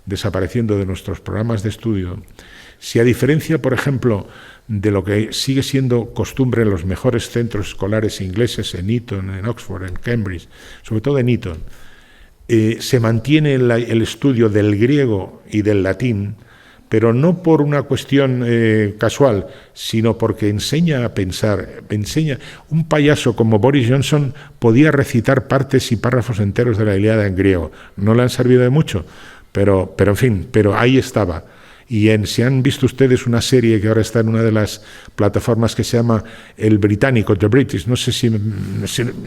desapareciendo de nuestros programas de estudio, si a diferencia, por ejemplo, de lo que sigue siendo costumbre en los mejores centros escolares ingleses, en Eton, en Oxford, en Cambridge, sobre todo en Eton, se mantiene el estudio del griego y del latín, pero no por una cuestión casual, sino porque enseña a pensar. Un payaso como Boris Johnson podía recitar partes y párrafos enteros de la Ilíada en griego. No le han servido de mucho, pero en fin, pero ahí estaba. Y si han visto ustedes una serie que ahora está en una de las plataformas que se llama El Británico, The British, no sé si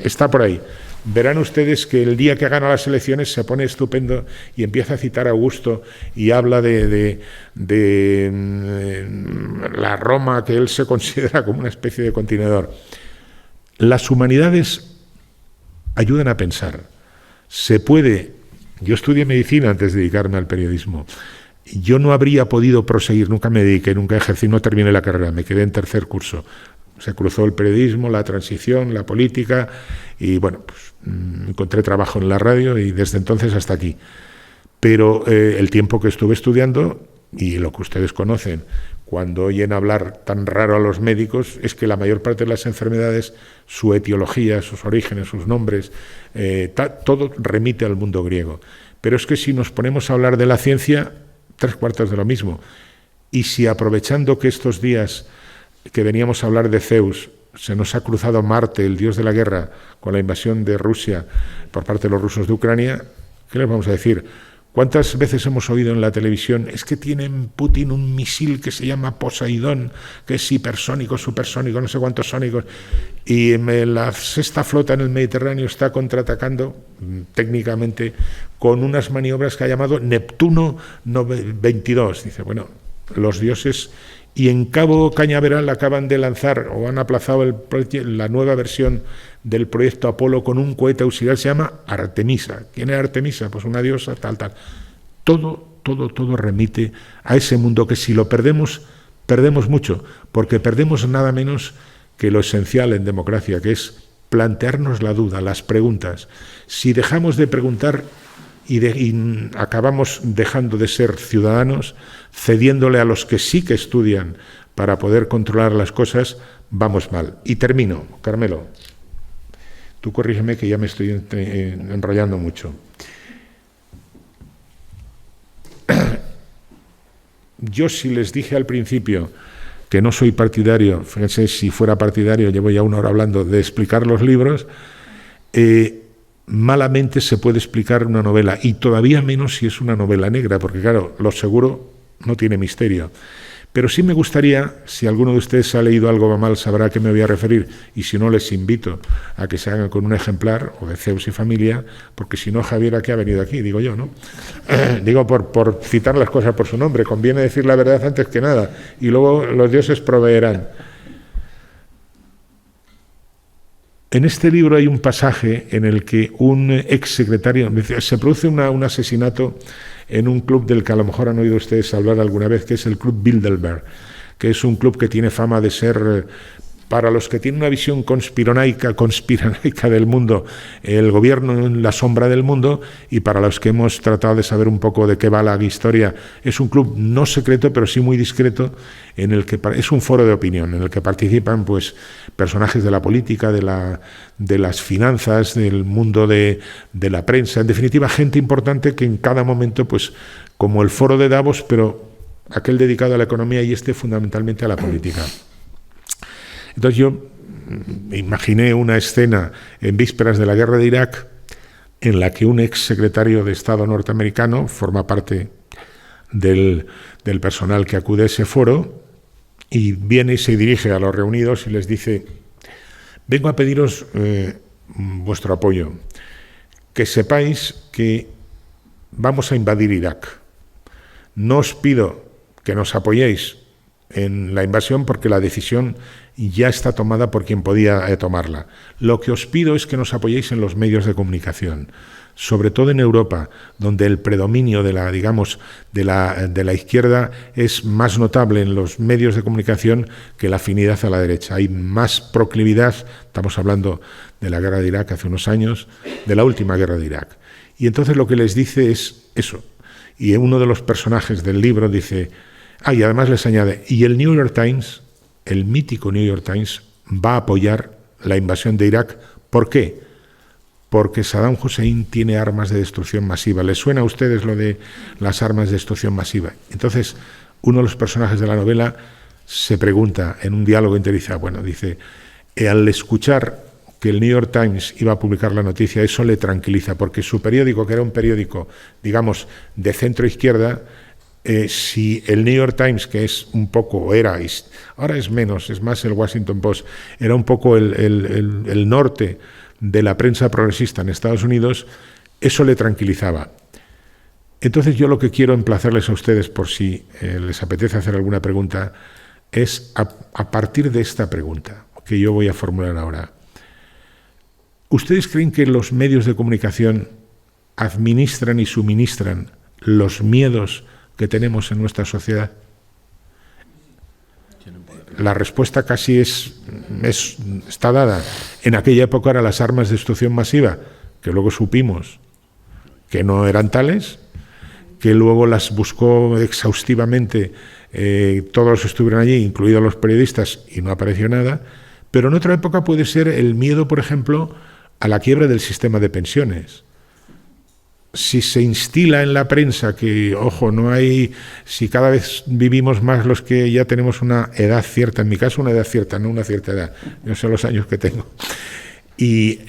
está por ahí, verán ustedes que el día que gana las elecciones se pone estupendo y empieza a citar a Augusto y habla de la Roma que él se considera como una especie de contenedor. Las humanidades ayudan a pensar. Yo estudié medicina antes de dedicarme al periodismo. Yo no habría podido proseguir, nunca me dediqué, nunca ejercí, no terminé la carrera, me quedé en tercer curso. Se cruzó el periodismo, la transición, la política y bueno, pues encontré trabajo en la radio y desde entonces hasta aquí. Pero el tiempo que estuve estudiando y lo que ustedes conocen, cuando oyen hablar tan raro a los médicos, es que la mayor parte de las enfermedades, su etiología, sus orígenes, sus nombres, todo remite al mundo griego. Pero es que si nos ponemos a hablar de la ciencia, 3/4 de lo mismo. Y si aprovechando que estos días que veníamos a hablar de Zeus, se nos ha cruzado Marte, el dios de la guerra, con la invasión de Rusia por parte de los rusos de Ucrania, ¿qué les vamos a decir? ¿Cuántas veces hemos oído en la televisión, es que tienen Putin un misil que se llama Poseidón, que es hipersónico, supersónico, no sé cuántos sónicos, y la sexta flota en el Mediterráneo está contraatacando técnicamente con unas maniobras que ha llamado Neptuno 22? Dice, bueno, los dioses. Y en Cabo Cañaveral acaban de lanzar o han aplazado la nueva versión del proyecto Apolo con un cohete auxiliar, se llama Artemisa. ¿Quién es Artemisa? Pues una diosa, tal. Todo remite a ese mundo que si lo perdemos, perdemos mucho, porque perdemos nada menos que lo esencial en democracia, que es plantearnos la duda, las preguntas. Si dejamos de preguntar y acabamos dejando de ser ciudadanos, cediéndole a los que sí que estudian para poder controlar las cosas, vamos mal. Y termino, Carmelo. Tú corrígeme que ya me estoy enrollando mucho. Yo si les dije al principio que no soy partidario, fíjense, si fuera partidario, llevo ya 1 hora hablando de explicar los libros, malamente se puede explicar una novela, y todavía menos si es una novela negra, porque claro, lo seguro no tiene misterio. Pero sí me gustaría, si alguno de ustedes ha leído algo mal, sabrá a qué me voy a referir, y si no, les invito a que se hagan con un ejemplar, o de Zeus y familia, porque si no, Javier, ¿a qué ha venido aquí? Digo yo, ¿no? Digo, por citar las cosas por su nombre, conviene decir la verdad antes que nada, y luego los dioses proveerán. En este libro hay un pasaje en el que un exsecretario, se produce un asesinato en un club del que a lo mejor han oído ustedes hablar alguna vez, que es el Club Bilderberg, que es un club que tiene fama de ser, para los que tienen una visión conspiranoica del mundo, el gobierno en la sombra del mundo, y para los que hemos tratado de saber un poco de qué va la historia, es un club no secreto, pero sí muy discreto, en el que es un foro de opinión, en el que participan pues personajes de la política, de las finanzas, del mundo de la prensa, en definitiva, gente importante que en cada momento, pues como el foro de Davos, pero aquel dedicado a la economía y este fundamentalmente a la política. Entonces yo me imaginé una escena en vísperas de la guerra de Irak en la que un ex secretario de Estado norteamericano forma parte del personal que acude a ese foro y viene y se dirige a los reunidos y les dice: vengo a pediros vuestro apoyo, que sepáis que vamos a invadir Irak. No os pido que nos apoyéis en la invasión porque la decisión ya está tomada por quien podía tomarla. Lo que os pido es que nos apoyéis en los medios de comunicación, sobre todo en Europa, donde el predominio de la, digamos, de la izquierda es más notable en los medios de comunicación que la afinidad a la derecha. Hay más proclividad, estamos hablando de la guerra de Irak hace unos años, de la última guerra de Irak. Y entonces lo que les dice es eso. Y uno de los personajes del libro dice, y además les añade, y el New York Times, el mítico New York Times, va a apoyar la invasión de Irak. ¿Por qué? Porque Saddam Hussein tiene armas de destrucción masiva. ¿Les suena a ustedes lo de las armas de destrucción masiva? Entonces, uno de los personajes de la novela se pregunta en un diálogo interior, dice, al escuchar que el New York Times iba a publicar la noticia, eso le tranquiliza, porque su periódico, que era un periódico, digamos, de centro-izquierda, si el New York Times, que es un poco, ahora es menos, es más el Washington Post, era un poco el norte de la prensa progresista en Estados Unidos, eso le tranquilizaba. Entonces yo lo que quiero emplazarles a ustedes, por si les apetece hacer alguna pregunta, es a partir de esta pregunta que yo voy a formular ahora. ¿Ustedes creen que los medios de comunicación administran y suministran los miedos que tenemos en nuestra sociedad? La respuesta casi está dada. En aquella época eran las armas de destrucción masiva, que luego supimos que no eran tales, que luego las buscó exhaustivamente todos los que estuvieron allí, incluidos los periodistas, y no apareció nada. Pero en otra época puede ser el miedo, por ejemplo, a la quiebra del sistema de pensiones. si se instila en la prensa que, ojo, no hay, si cada vez vivimos más los que ya tenemos una edad cierta, en mi caso una edad cierta, no una cierta edad, yo sé los años que tengo, y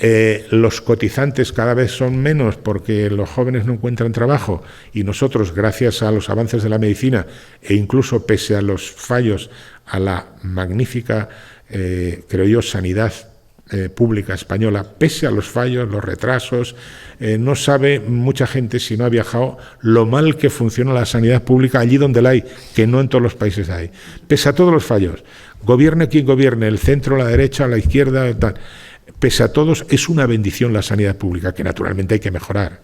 los cotizantes cada vez son menos porque los jóvenes no encuentran trabajo, y nosotros, gracias a los avances de la medicina e incluso pese a los fallos, a la magnífica, creo yo, sanidad pública española, pese a los fallos, los retrasos, no sabe mucha gente, si no ha viajado, lo mal que funciona la sanidad pública allí donde la hay, que no en todos los países hay. Pese a todos los fallos, gobierne quien gobierne, el centro, la derecha, la izquierda, tal, pese a todos, es una bendición la sanidad pública, que naturalmente hay que mejorar.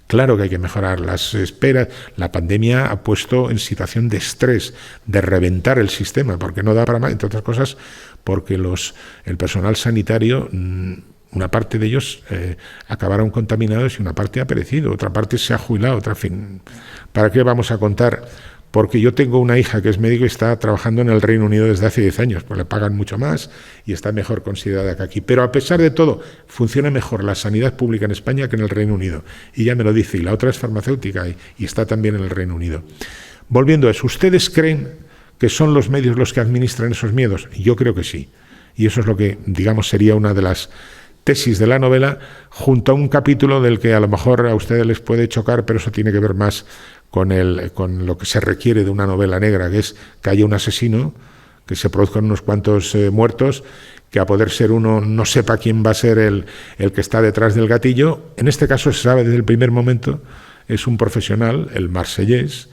Claro que hay que mejorar las esperas. La pandemia ha puesto en situación de estrés, de reventar el sistema, porque no da para más, entre otras cosas, porque el personal sanitario, una parte de ellos acabaron contaminados y una parte ha perecido, otra parte se ha jubilado, otra fin. ¿Para qué vamos a contar? Porque yo tengo una hija que es médico y está trabajando en el Reino Unido desde hace 10 años, pues le pagan mucho más y está mejor considerada que aquí. Pero a pesar de todo, funciona mejor la sanidad pública en España que en el Reino Unido. Y ella me lo dice, y la otra es farmacéutica y está también en el Reino Unido. Volviendo a eso, ¿ustedes creen que son los medios los que administran esos miedos? Yo creo que sí. Y eso es lo que, digamos, sería una de las tesis de la novela, junto a un capítulo del que a lo mejor a ustedes les puede chocar, pero eso tiene que ver más con lo que se requiere de una novela negra, que es que haya un asesino, que se produzcan unos cuantos muertos, que a poder ser uno no sepa quién va a ser el que está detrás del gatillo. En este caso se sabe desde el primer momento, es un profesional, el marsellés,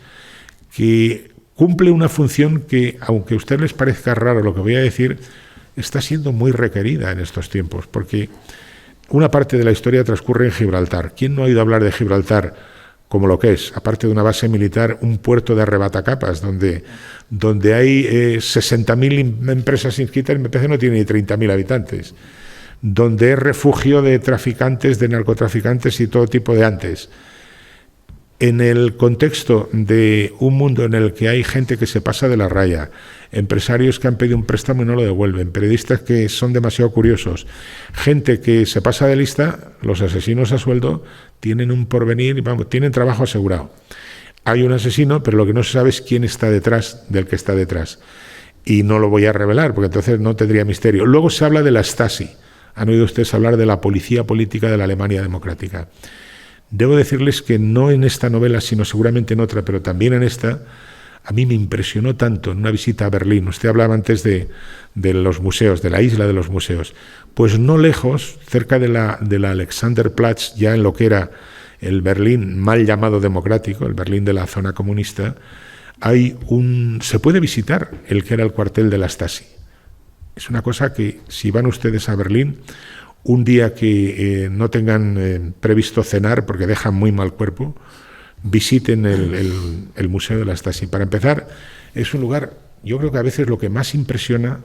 que cumple una función que, aunque a ustedes les parezca raro lo que voy a decir, está siendo muy requerida en estos tiempos, porque una parte de la historia transcurre en Gibraltar. ¿Quién no ha oído hablar de Gibraltar como lo que es, aparte de una base militar, un puerto de arrebatacapas, donde hay 60.000 empresas inscritas, me parece que no tiene ni 30.000 habitantes, donde es refugio de traficantes, de narcotraficantes y todo tipo de antes? En el contexto de un mundo en el que hay gente que se pasa de la raya, empresarios que han pedido un préstamo y no lo devuelven, periodistas que son demasiado curiosos, gente que se pasa de lista, los asesinos a sueldo tienen un porvenir, vamos, tienen trabajo asegurado. Hay un asesino, pero lo que no se sabe es quién está detrás del que está detrás. Y no lo voy a revelar, porque entonces no tendría misterio. Luego se habla de la Stasi. Han oído ustedes hablar de la policía política de la Alemania democrática. Debo decirles que no en esta novela, sino seguramente en otra, pero también en esta, a mí me impresionó tanto en una visita a Berlín. Usted hablaba antes de los museos, de la isla de los museos. Pues no lejos, cerca de la Alexanderplatz, ya en lo que era el Berlín mal llamado democrático, el Berlín de la zona comunista, se puede visitar el que era el cuartel de la Stasi. Es una cosa que, si van ustedes a Berlín, un día que no tengan previsto cenar porque dejan muy mal cuerpo, visiten el Museo de la Stasi. Para empezar, es un lugar, yo creo que a veces lo que más impresiona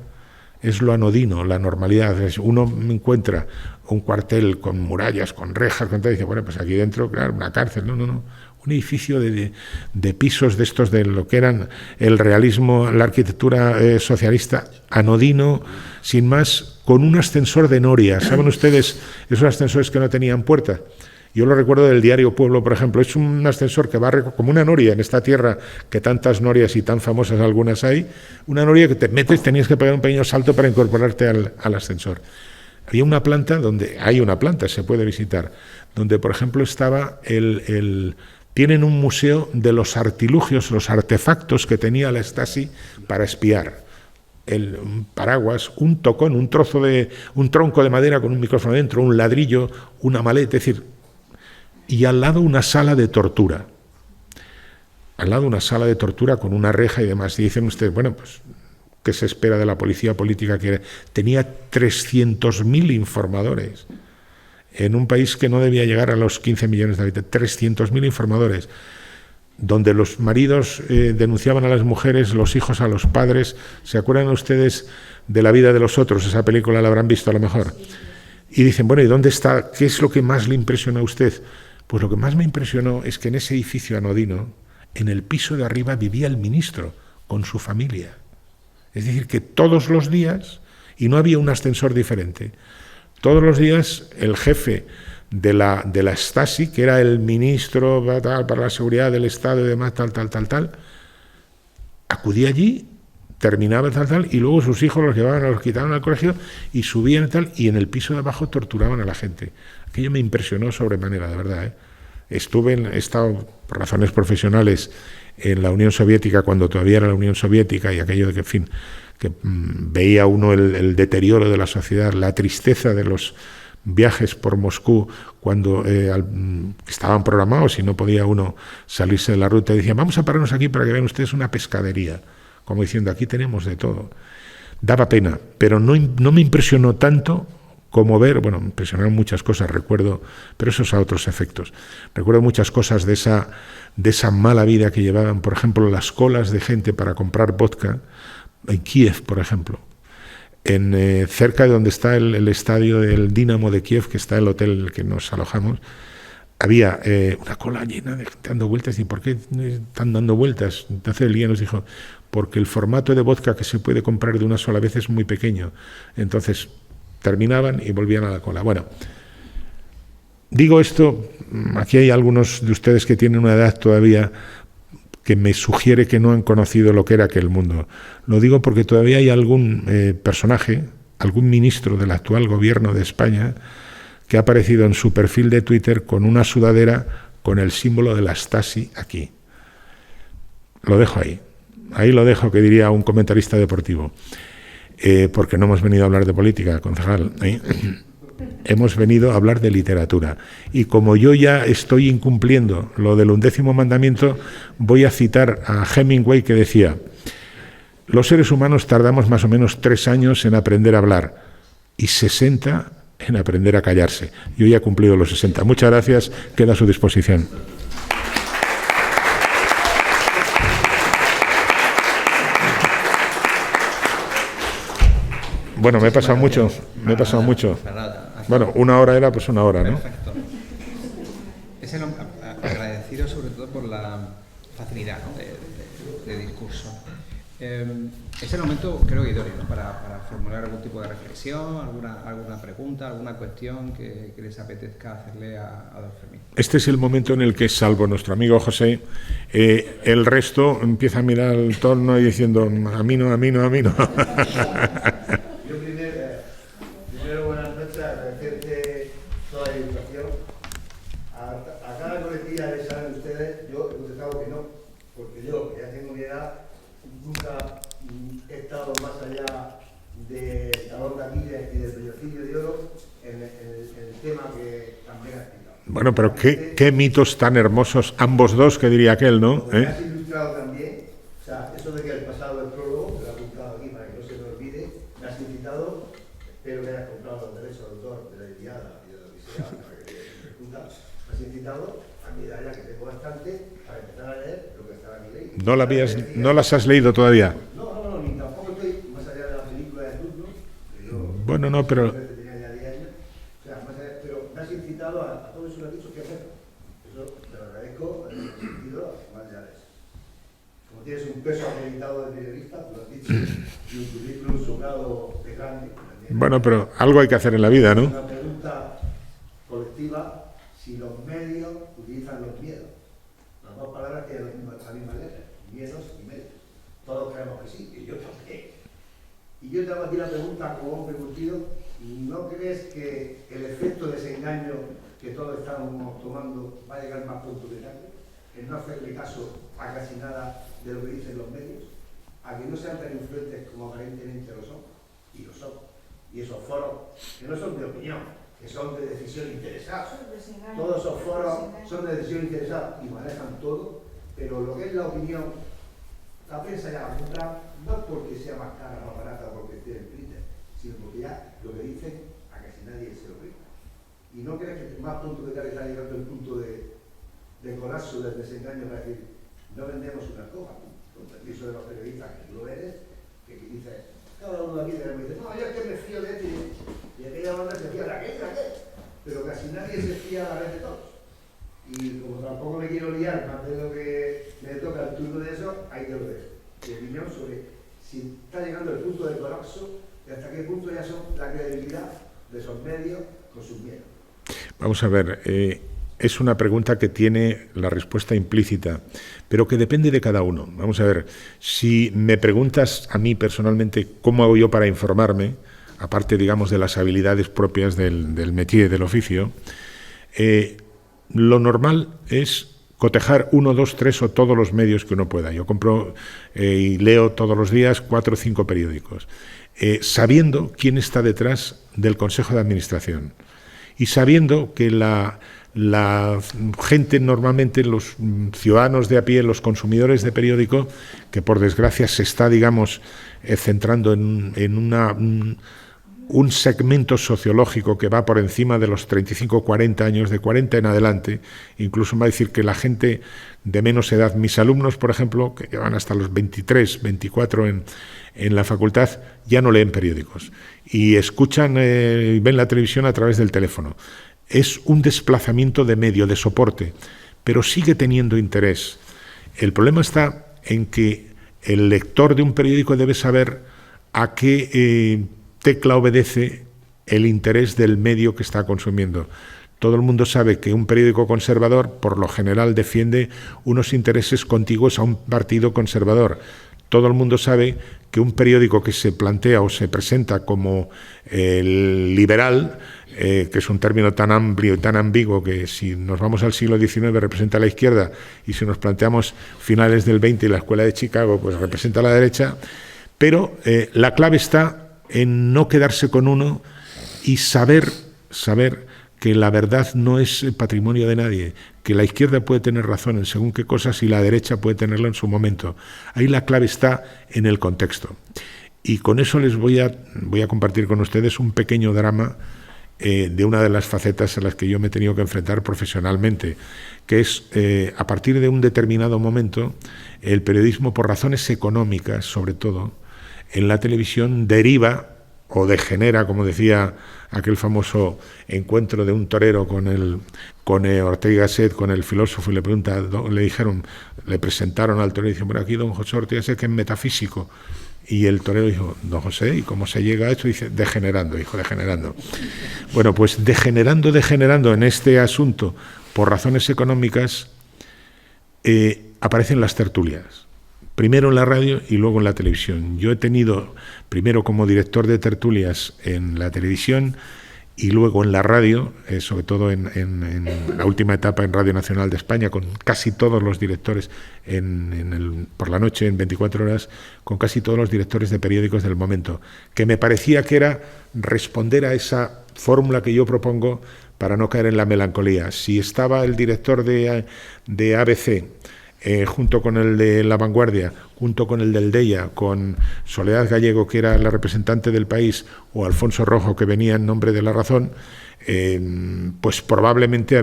es lo anodino, la normalidad. Uno encuentra un cuartel con murallas, con rejas, y dice, bueno, pues aquí dentro, claro, una cárcel. No. Un edificio de pisos de estos, de lo que eran el realismo, la arquitectura socialista, anodino, sin más, con un ascensor de noria. ¿Saben ustedes esos ascensores que no tenían puerta? Yo lo recuerdo del diario Pueblo, por ejemplo. Es un ascensor que va como una noria en esta tierra, que tantas norias y tan famosas algunas hay. Una noria que te metes, tenías que pegar un pequeño salto para incorporarte al ascensor. Había una planta se puede visitar, donde, por ejemplo, estaba tienen un museo de los artilugios, los artefactos que tenía la Stasi para espiar. Un paraguas, un tocón, un tronco de madera con un micrófono dentro, un ladrillo, una maleta, es decir, y al lado una sala de tortura. Al lado una sala de tortura con una reja y demás. Y dicen ustedes, bueno, pues, ¿qué se espera de la policía política? Que tenía 300.000 informadores en un país que no debía llegar a los 15 millones de habitantes. 300.000 informadores, donde los maridos denunciaban a las mujeres, los hijos a los padres. ¿Se acuerdan ustedes de La vida de los otros? Esa película la habrán visto a lo mejor. Y dicen, bueno, ¿y dónde está? ¿Qué es lo que más le impresionó a usted? Pues lo que más me impresionó es que en ese edificio anodino, en el piso de arriba, vivía el ministro con su familia. Es decir, que todos los días, y no había un ascensor diferente, todos los días el jefe de la Stasi, que era el ministro para la seguridad del Estado y demás, tal, acudía allí, terminaba tal, y luego sus hijos los llevaban, los quitaban al colegio y subían y en el piso de abajo torturaban a la gente. Aquello me impresionó sobremanera, de verdad, ¿eh? He estado por razones profesionales en la Unión Soviética, cuando todavía era la Unión Soviética, y aquello de que, en fin, que veía uno el deterioro de la sociedad, la tristeza de los viajes por Moscú cuando estaban programados y no podía uno salirse de la ruta, y decía, vamos a pararnos aquí para que vean ustedes una pescadería, como diciendo, aquí tenemos de todo. Daba pena, pero no me impresionó tanto como ver, bueno, me impresionaron muchas cosas, recuerdo, pero esos a otros efectos. Recuerdo muchas cosas de esa mala vida que llevaban, por ejemplo, las colas de gente para comprar vodka, en Kiev, por ejemplo. Cerca de donde está el estadio del Dinamo de Kiev, que está el hotel en el que nos alojamos, había una cola llena de gente dando vueltas. ¿Y por qué están dando vueltas? Entonces el guía nos dijo, porque el formato de vodka que se puede comprar de una sola vez es muy pequeño. Entonces terminaban y volvían a la cola. Bueno, digo esto, aquí hay algunos de ustedes que tienen una edad todavía que me sugiere que no han conocido lo que era aquel mundo. Lo digo porque todavía hay algún personaje, algún ministro del actual gobierno de España, que ha aparecido en su perfil de Twitter con una sudadera con el símbolo de la Stasi aquí. Lo dejo ahí. Ahí lo dejo, que diría un comentarista deportivo. Porque no hemos venido a hablar de política, concejal. Hemos venido a hablar de literatura. Y como yo ya estoy incumpliendo lo del 11º mandamiento, voy a citar a Hemingway, que decía: los seres humanos tardamos más o menos 3 años en aprender a hablar y 60 en aprender a callarse. Yo ya he cumplido los 60. Muchas gracias. Queda a su disposición. Bueno, me he pasado mucho. Bueno, 1 hora era, pues 1 hora, ¿no? Perfecto. Es agradecido sobre todo por la facilidad, ¿no?, de discurso. Es el momento, creo, idóneo, ¿no?, para formular algún tipo de reflexión, alguna pregunta, alguna cuestión que les apetezca hacerle a don Fermín. Este es el momento en el que, salvo nuestro amigo José, el resto empieza a mirar el torno y diciendo, a mí no. Yo primero buenas noches, agradecerte toda la invitación. A cada coletilla que saben ustedes, yo he contestado que no, porque yo, que ya tengo mi edad, nunca he estado más allá de Talón de Aquiles y del Bellocillo de Oro en el tema que también ha explicado. Bueno, pero qué mitos tan hermosos, ambos dos, que diría aquel, ¿no? Me has ilustrado también, o sea, eso de que el pasado es prólogo, te lo he apuntado aquí para que no se me olvide, me has invitado, espero que hayas comprado los derechos de autor de la Iliada y de la Odisea, para que me escuchas, me has invitado a mi edad, ya que tengo bastante, para empezar a leer lo que estaba aquí leído. No las has leído todavía. No, ni tampoco estoy más allá de la película de turno. Bueno, no, pero... Tenía ya 10 años, o sea, más allá, pero me has incitado a todo eso que has dicho que hacer. Eso te lo agradezco en el sentido más allá de eso. Como tienes un peso acreditado de periodista, tú lo has dicho, y un currículum sobrado de grande. Bueno, pero algo hay que hacer en la vida, ¿no? Una pregunta colectiva, si los medios utilizan los miedos. Las dos palabras tienen las mismas letras, miedos y medios. Todos creemos que sí, y yo también. Y yo te hago aquí la pregunta como hombre curtido, ¿no crees que el efecto de desengaño que todos estamos tomando va a llegar más pronto que tarde? En no hacerle caso a casi nada de lo que dicen los medios, a que no sean tan influentes como aparentemente lo son, y lo son. Y esos foros, que no son de opinión, que son de decisión interesada. Todos esos foros son de decisión interesada y manejan todo, pero lo que es la opinión, la prensa ya la compra, no porque sea más cara o más barata o porque esté en Twitter, sino porque ya lo que dicen a casi nadie se lo cree. ¿Y no crees que más pronto que tal está llegando el punto de colapso, del desengaño, para decir, no vendemos una copa, con permiso de los periodistas, que tú lo eres, que dices, cada uno de aquí me dice, no, yo es que me fío de este, y aquella banda se fía de aquel, pero casi nadie se fía a la vez de todos. Y como tampoco me quiero liar más de lo que me toca el turno de eso, ahí te lo dejo. Mi opinión sobre si está llegando el punto de colapso y hasta qué punto ya son la credibilidad de esos medios con sus miedos. Vamos a ver, es una pregunta que tiene la respuesta implícita, pero que depende de cada uno. Vamos a ver, si me preguntas a mí personalmente cómo hago yo para informarme, aparte, digamos, de las habilidades propias del métier, del oficio, lo normal es cotejar 1, 2, 3 o todos los medios que uno pueda. Yo compro y leo todos los días 4 o 5 periódicos, sabiendo quién está detrás del Consejo de Administración y sabiendo que la gente, normalmente los ciudadanos de a pie, los consumidores de periódico, que por desgracia se está, digamos, centrando en un segmento sociológico que va por encima de los 35 40 años, de 40 en adelante. Incluso me va a decir que la gente de menos edad, mis alumnos, por ejemplo, que llevan hasta los 23, 24 en la facultad, ya no leen periódicos y escuchan y ven la televisión a través del teléfono. Es un desplazamiento de medio, de soporte, pero sigue teniendo interés. El problema está en que el lector de un periódico debe saber a qué tecla obedece el interés del medio que está consumiendo. Todo el mundo sabe que un periódico conservador, por lo general, defiende unos intereses contiguos a un partido conservador. Todo el mundo sabe que un periódico que se plantea o se presenta como liberal, que es un término tan amplio y tan ambiguo que si nos vamos al siglo XIX representa a la izquierda y si nos planteamos finales del XX y la Escuela de Chicago, pues representa a la derecha, pero la clave está en no quedarse con uno y saber que la verdad no es patrimonio de nadie, que la izquierda puede tener razón en según qué cosas y la derecha puede tenerlo en su momento. Ahí la clave está en el contexto. Y con eso les voy a compartir con ustedes un pequeño drama de una de las facetas a las que yo me he tenido que enfrentar profesionalmente, que es, a partir de un determinado momento, el periodismo, por razones económicas sobre todo, en la televisión deriva o degenera, como decía aquel famoso encuentro de un torero con Ortega y Gasset, con el filósofo, y le presentaron al torero y dicen, bueno, aquí don José Ortega y Gasset, que es metafísico. Y el torero dijo, don José, ¿y cómo se llega a esto? Dice, degenerando, hijo, degenerando. Bueno, pues degenerando en este asunto por razones económicas, aparecen las tertulias. Primero en la radio y luego en la televisión. Yo he tenido, primero como director de tertulias en la televisión y luego en la radio, sobre todo en la última etapa en Radio Nacional de España, con casi todos los directores, por la noche, en 24 horas, con casi todos los directores de periódicos del momento, que me parecía que era responder a esa fórmula que yo propongo para no caer en la melancolía. Si estaba el director de ABC, junto con el de La Vanguardia, junto con el del Deia, con Soledad Gallego, que era la representante del País, o Alfonso Rojo, que venía en nombre de La Razón, pues probablemente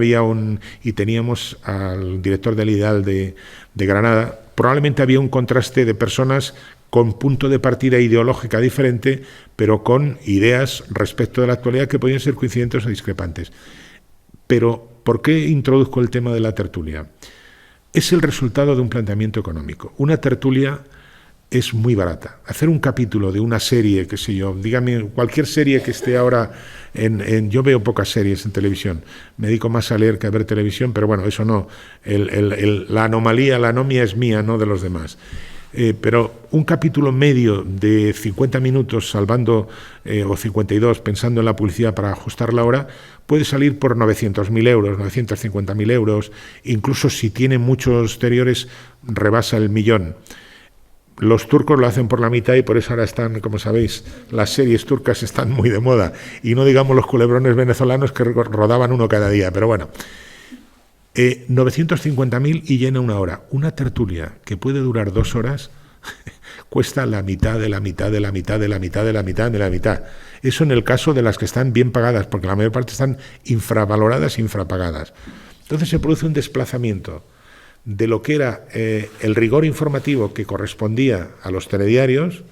y teníamos al director del Ideal de Granada, probablemente había un contraste de personas con punto de partida ideológica diferente, pero con ideas respecto de la actualidad que podían ser coincidentes o discrepantes. Pero, ¿por qué introduzco el tema de la tertulia? Es el resultado de un planteamiento económico. Una tertulia es muy barata. Hacer un capítulo de una serie, qué sé yo, dígame, cualquier serie que esté ahora yo veo pocas series en televisión, me dedico más a leer que a ver televisión, pero bueno, eso no, la anomia es mía, no de los demás. Pero un capítulo medio de 50 minutos salvando, o 52, pensando en la publicidad para ajustar la hora, puede salir por 900.000 euros, 950.000 euros, incluso si tiene muchos exteriores, rebasa el 1.000.000. Los turcos lo hacen por la mitad y por eso ahora están, como sabéis, las series turcas están muy de moda. Y no digamos los culebrones venezolanos que rodaban uno cada día, pero bueno. 950.000 y llena una hora. Una tertulia que puede durar 2 horas cuesta la mitad de la mitad de la mitad de la mitad de la mitad de la mitad. Eso en el caso de las que están bien pagadas, porque la mayor parte están infravaloradas, infrapagadas. Entonces se produce un desplazamiento de lo que era el rigor informativo que correspondía a los telediarios,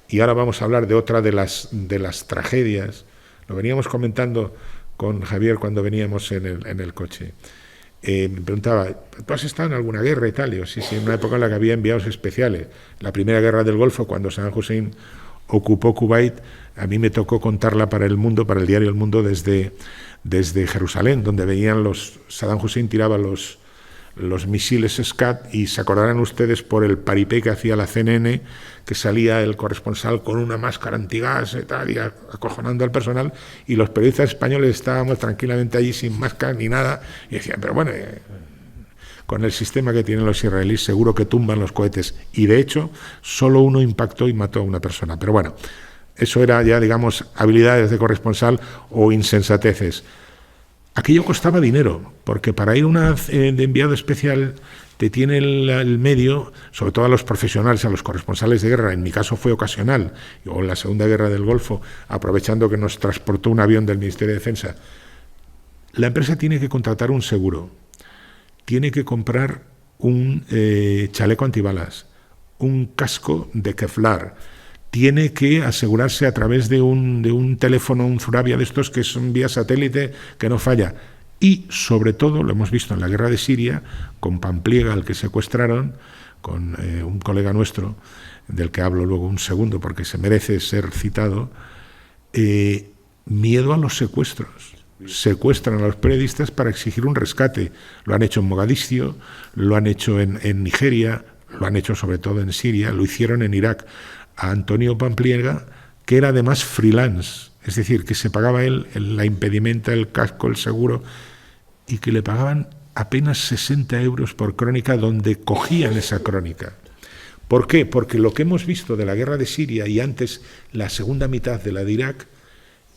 y ahora vamos a hablar de otra de las tragedias. Lo veníamos comentando con Javier cuando veníamos en el coche. Me preguntaba, ¿tú has estado en alguna guerra y tal? Digo, sí, en una época en la que había enviados especiales. La primera guerra del Golfo, cuando Saddam Hussein ocupó Kuwait, a mí me tocó contarla para El Mundo, para el diario El Mundo, desde desde Jerusalén, donde veían Saddam Hussein tiraba los misiles Scud, y se acordarán ustedes por el paripé que hacía la CNN, que salía el corresponsal con una máscara antigas y tal, y acojonando al personal, y los periodistas españoles estábamos tranquilamente allí sin máscara ni nada, y decían, pero bueno, con el sistema que tienen los israelíes seguro que tumban los cohetes, y de hecho solo uno impactó y mató a una persona. Pero bueno, eso era ya, digamos, habilidades de corresponsal o insensateces. Aquello costaba dinero, porque para ir de enviado especial te tiene el medio, sobre todo a los profesionales, a los corresponsales de guerra, en mi caso fue ocasional, o en la Segunda Guerra del Golfo, aprovechando que nos transportó un avión del Ministerio de Defensa. La empresa tiene que contratar un seguro, tiene que comprar un chaleco antibalas, un casco de Kevlar, tiene que asegurarse a través de un teléfono, un Zurabia de estos que son vía satélite, que no falla. Y, sobre todo, lo hemos visto en la guerra de Siria, con Pampliega, al que secuestraron, con un colega nuestro, del que hablo luego un segundo porque se merece ser citado, miedo a los secuestros. Secuestran a los periodistas para exigir un rescate. Lo han hecho en Mogadiscio, lo han hecho en Nigeria, lo han hecho sobre todo en Siria, lo hicieron en Irak. A Antonio Pampliega, que era además freelance, es decir, que se pagaba él la impedimenta, el casco, el seguro, y que le pagaban apenas 60 euros por crónica, donde cogían esa crónica. ¿Por qué? Porque lo que hemos visto de la guerra de Siria y antes la segunda mitad de la de Irak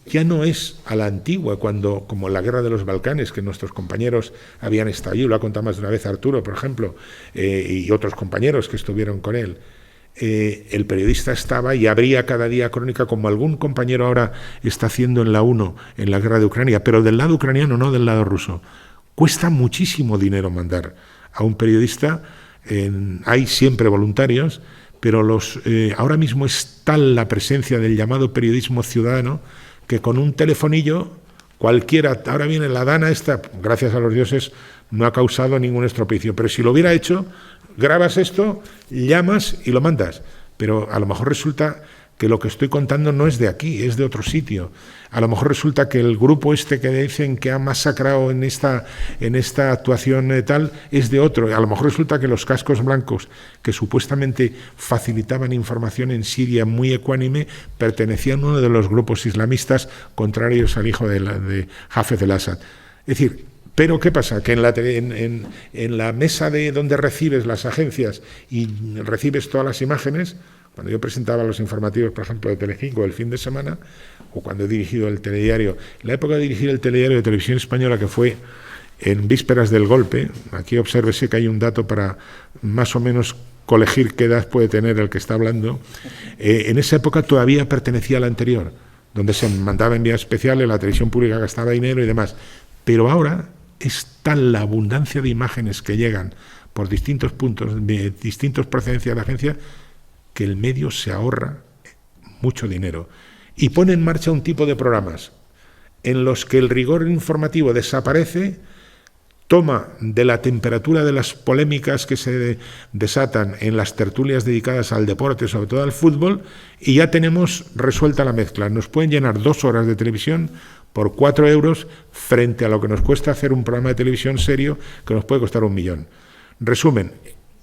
ya no es a la antigua, cuando, como la guerra de los Balcanes, que nuestros compañeros habían estado allí, lo ha contado más de una vez Arturo, por ejemplo, y otros compañeros que estuvieron con él. El periodista estaba y abría cada día crónica, como algún compañero ahora está haciendo en la 1, en la guerra de Ucrania, pero del lado ucraniano, no del lado ruso. Cuesta muchísimo dinero mandar a un periodista, hay siempre voluntarios, pero ahora mismo es tal la presencia del llamado periodismo ciudadano que con un telefonillo cualquiera, ahora viene la Dana esta, gracias a los dioses, no ha causado ningún estropicio, pero si lo hubiera hecho, grabas esto, llamas y lo mandas. Pero a lo mejor resulta que lo que estoy contando no es de aquí, es de otro sitio. A lo mejor resulta que el grupo este que dicen que ha masacrado en esta actuación tal es de otro. A lo mejor resulta que los cascos blancos que supuestamente facilitaban información en Siria muy ecuánime pertenecían a uno de los grupos islamistas contrarios al hijo de Hafez el-Assad. Es decir, pero ¿qué pasa? Que en la mesa de donde recibes las agencias y recibes todas las imágenes, cuando yo presentaba los informativos, por ejemplo, de Telecinco el fin de semana, o cuando he dirigido el telediario, en la época de dirigir el telediario de Televisión Española, que fue en vísperas del golpe, aquí obsérvese que hay un dato para más o menos colegir qué edad puede tener el que está hablando, en esa época todavía pertenecía a la anterior, donde se mandaba envíos especiales, la televisión pública gastaba dinero y demás. Pero ahora es tal la abundancia de imágenes que llegan por distintos puntos, de distintas procedencias de agencia, que el medio se ahorra mucho dinero y pone en marcha un tipo de programas en los que el rigor informativo desaparece, toma de la temperatura de las polémicas que se desatan en las tertulias dedicadas al deporte, sobre todo al fútbol, y ya tenemos resuelta la mezcla. Nos pueden llenar 2 horas de televisión por 4 euros frente a lo que nos cuesta hacer un programa de televisión serio que nos puede costar 1 millón. Resumen,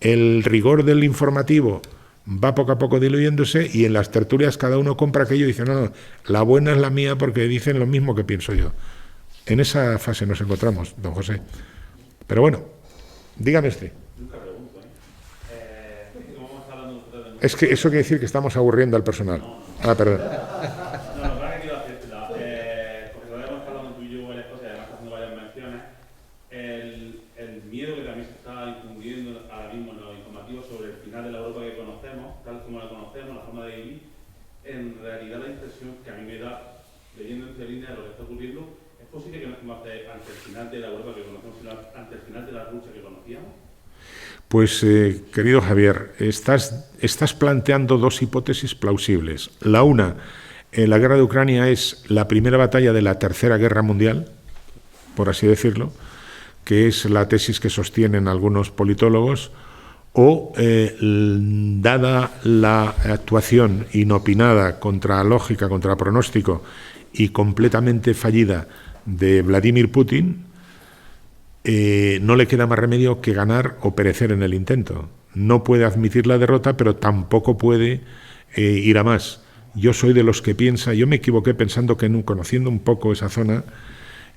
el rigor del informativo va poco a poco diluyéndose y en las tertulias cada uno compra aquello y dice, no, la buena es la mía porque dicen lo mismo que pienso yo. En esa fase nos encontramos, don José. Pero bueno, dígame usted. Es que eso quiere decir que estamos aburriendo al personal. Ah, perdón. El miedo que también se está infundiendo ahora mismo en los informativos sobre el final de la Europa que conocemos, tal como la conocemos, la forma de vivir, en realidad la impresión que a mí me da, leyendo entre líneas lo que está ocurriendo, ¿es posible que no estemos ante el final de la Europa que conocemos, sino ante el final de la Rusia que conocíamos? Pues, querido Javier, estás planteando 2 hipótesis plausibles. La una, la guerra de Ucrania es la primera batalla de la Tercera Guerra Mundial, por así decirlo, que es la tesis que sostienen algunos politólogos, o dada la actuación inopinada, contra lógica, contra pronóstico y completamente fallida de Vladimir Putin, no le queda más remedio que ganar o perecer en el intento. No puede admitir la derrota, pero tampoco puede ir a más. Yo soy de los que piensa, yo me equivoqué pensando que conociendo un poco esa zona,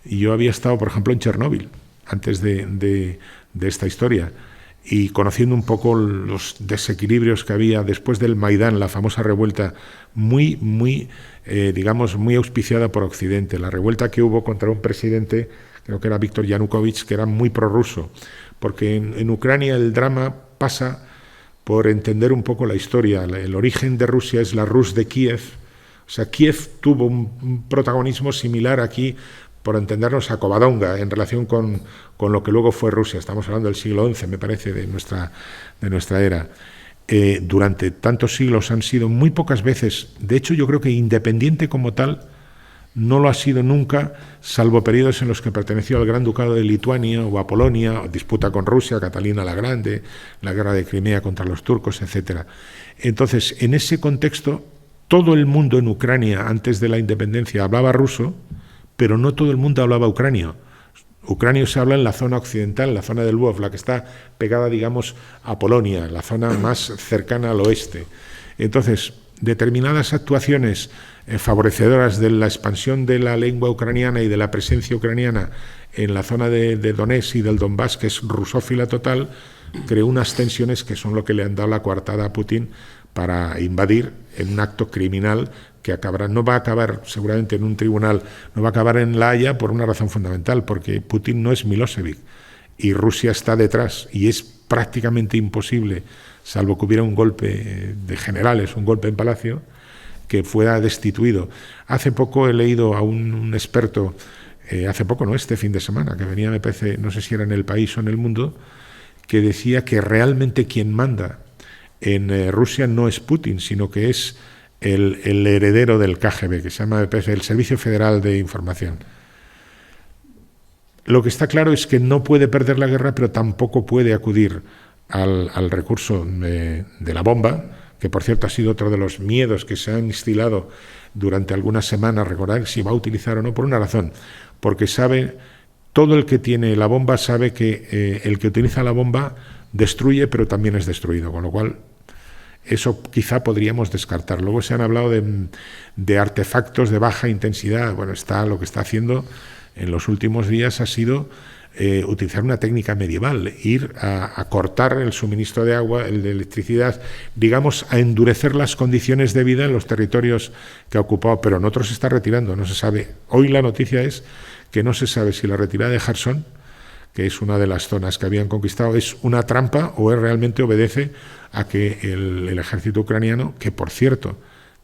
yo había estado, por ejemplo, en Chernóbil, antes de esta historia, y conociendo un poco los desequilibrios que había después del Maidán, la famosa revuelta muy auspiciada por Occidente, la revuelta que hubo contra un presidente, creo que era Víctor Yanukovych, que era muy prorruso, porque en Ucrania el drama pasa por entender un poco la historia. El origen de Rusia es la Rus de Kiev, o sea, Kiev tuvo un protagonismo similar aquí, por entendernos, a Covadonga, en relación con lo que luego fue Rusia. Estamos hablando del siglo XI, me parece, de nuestra era. Durante tantos siglos han sido muy pocas veces, de hecho yo creo que independiente como tal, no lo ha sido nunca, salvo periodos en los que perteneció al Gran Ducado de Lituania o a Polonia, o disputa con Rusia, Catalina la Grande, la guerra de Crimea contra los turcos, etc. Entonces, en ese contexto, todo el mundo en Ucrania, antes de la independencia, hablaba ruso, pero no todo el mundo hablaba ucranio. Ucranio se habla en la zona occidental, la zona de Lvov, la que está pegada, digamos, a Polonia, la zona más cercana al oeste. Entonces, determinadas actuaciones favorecedoras de la expansión de la lengua ucraniana y de la presencia ucraniana en la zona de Donetsk y del Donbass, que es rusófila total, creó unas tensiones que son lo que le han dado la coartada a Putin para invadir en un acto criminal que no va a acabar seguramente en un tribunal, no va a acabar en La Haya por una razón fundamental, porque Putin no es Milosevic y Rusia está detrás y es prácticamente imposible, salvo que hubiera un golpe de generales, un golpe en Palacio, que fuera destituido. Hace poco he leído a un experto, hace poco, no, este fin de semana, que venía, me parece, no sé si era en El País o en El Mundo, que decía que realmente quien manda en Rusia no es Putin, sino que es el heredero del KGB, que se llama, me parece, el Servicio Federal de Información. Lo que está claro es que no puede perder la guerra, pero tampoco puede acudir al recurso de la bomba, que por cierto ha sido otro de los miedos que se han instilado durante algunas semanas, recordar si va a utilizar o no, por una razón, porque sabe, todo el que tiene la bomba sabe que el que utiliza la bomba destruye, pero también es destruido, con lo cual eso quizá podríamos descartar. Luego se han hablado de artefactos de baja intensidad. Bueno, lo que está haciendo en los últimos días ha sido utilizar una técnica medieval, ir a cortar el suministro de agua, el de electricidad, digamos, a endurecer las condiciones de vida en los territorios que ha ocupado, pero en otros se está retirando, no se sabe. Hoy la noticia es que no se sabe si la retirada de Kherson, que es una de las zonas que habían conquistado, es una trampa o realmente obedece a que el ejército ucraniano, que por cierto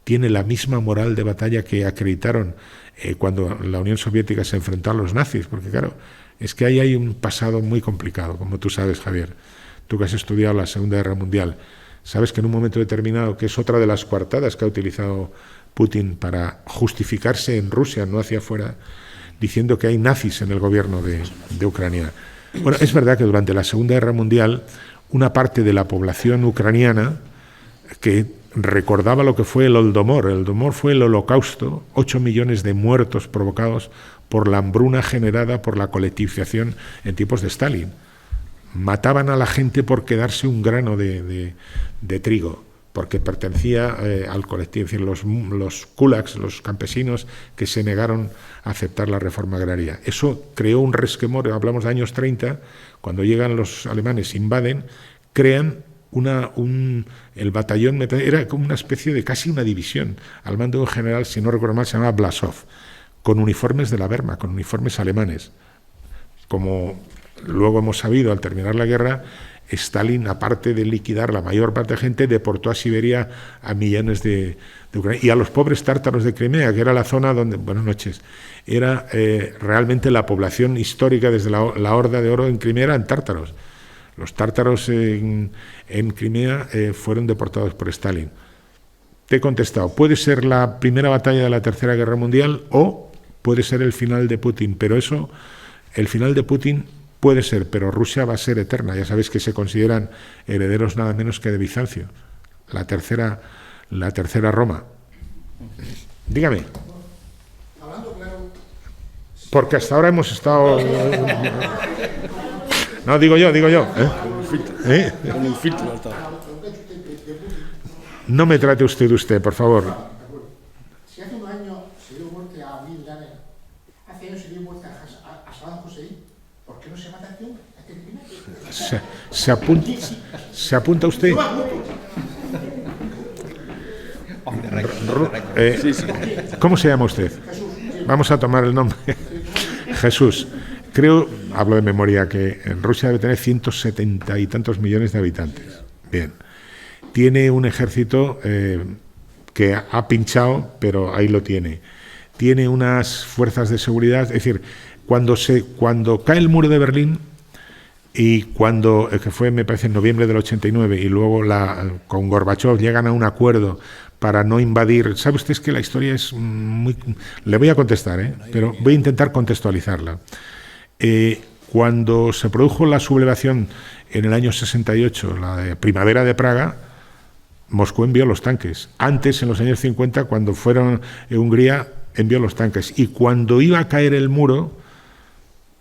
tiene la misma moral de batalla que acreditaron cuando la Unión Soviética se enfrentó a los nazis, porque claro, es que ahí hay un pasado muy complicado, como tú sabes, Javier, tú que has estudiado la Segunda Guerra Mundial, sabes que en un momento determinado, que es otra de las coartadas que ha utilizado Putin para justificarse en Rusia, no hacia afuera, diciendo que hay nazis en el gobierno de Ucrania. Bueno, es verdad que durante la Segunda Guerra Mundial una parte de la población ucraniana que recordaba lo que fue el Holodomor. El Holodomor fue el holocausto, 8 millones de muertos provocados por la hambruna generada por la colectivización en tiempos de Stalin. Mataban a la gente por quedarse un grano de trigo, porque pertenecía al colectivo, es decir, los kulaks, los campesinos que se negaron a aceptar la reforma agraria. Eso creó un resquemor, hablamos de años 30, cuando llegan los alemanes, invaden, crean el batallón, era como una especie de casi una división, al mando de un general, si no recuerdo mal, se llamaba Blasov, con uniformes de la Wehrmacht, con uniformes alemanes. Como luego hemos sabido, al terminar la guerra, Stalin, aparte de liquidar la mayor parte de gente, deportó a Siberia a millones de ucranianos. Y a los pobres tártaros de Crimea, que era la zona donde, buenas noches, era realmente la población histórica desde la Horda de Oro en Crimea, eran tártaros. Los tártaros en Crimea fueron deportados por Stalin. Te he contestado, puede ser la primera batalla de la Tercera Guerra Mundial o puede ser el final de Putin, pero eso, el final de Putin puede ser, pero Rusia va a ser eterna. Ya sabéis que se consideran herederos nada menos que de Bizancio, la tercera Roma. Dígame. Hablando claro, Porque hasta ahora hemos estado... No, digo yo. ¿Eh? Con un filtro hasta. No me trate usted, por favor. Si hace un año se dio muerte a Bin Laden, hace años se dio muerte a Saddam Hussein, ¿por qué no se mata a este hombre? ¿Se apunta usted? ¿Cómo se llama usted? Vamos a tomar el nombre. Jesús. Creo, hablo de memoria, que en Rusia debe tener 170 y tantos millones de habitantes. Bien. Tiene un ejército que ha pinchado, pero ahí lo tiene. Tiene unas fuerzas de seguridad. Es decir, cuando cae el muro de Berlín, y cuando, que fue, me parece, en noviembre del 89, y luego con Gorbachov llegan a un acuerdo para no invadir. ¿Sabe usted que la historia es muy... Le voy a contestar, pero voy a intentar contextualizarla. Cuando se produjo la sublevación en el año 68, la de primavera de Praga, Moscú envió los tanques. Antes, en los años 50, cuando fueron a Hungría, envió los tanques. Y cuando iba a caer el muro,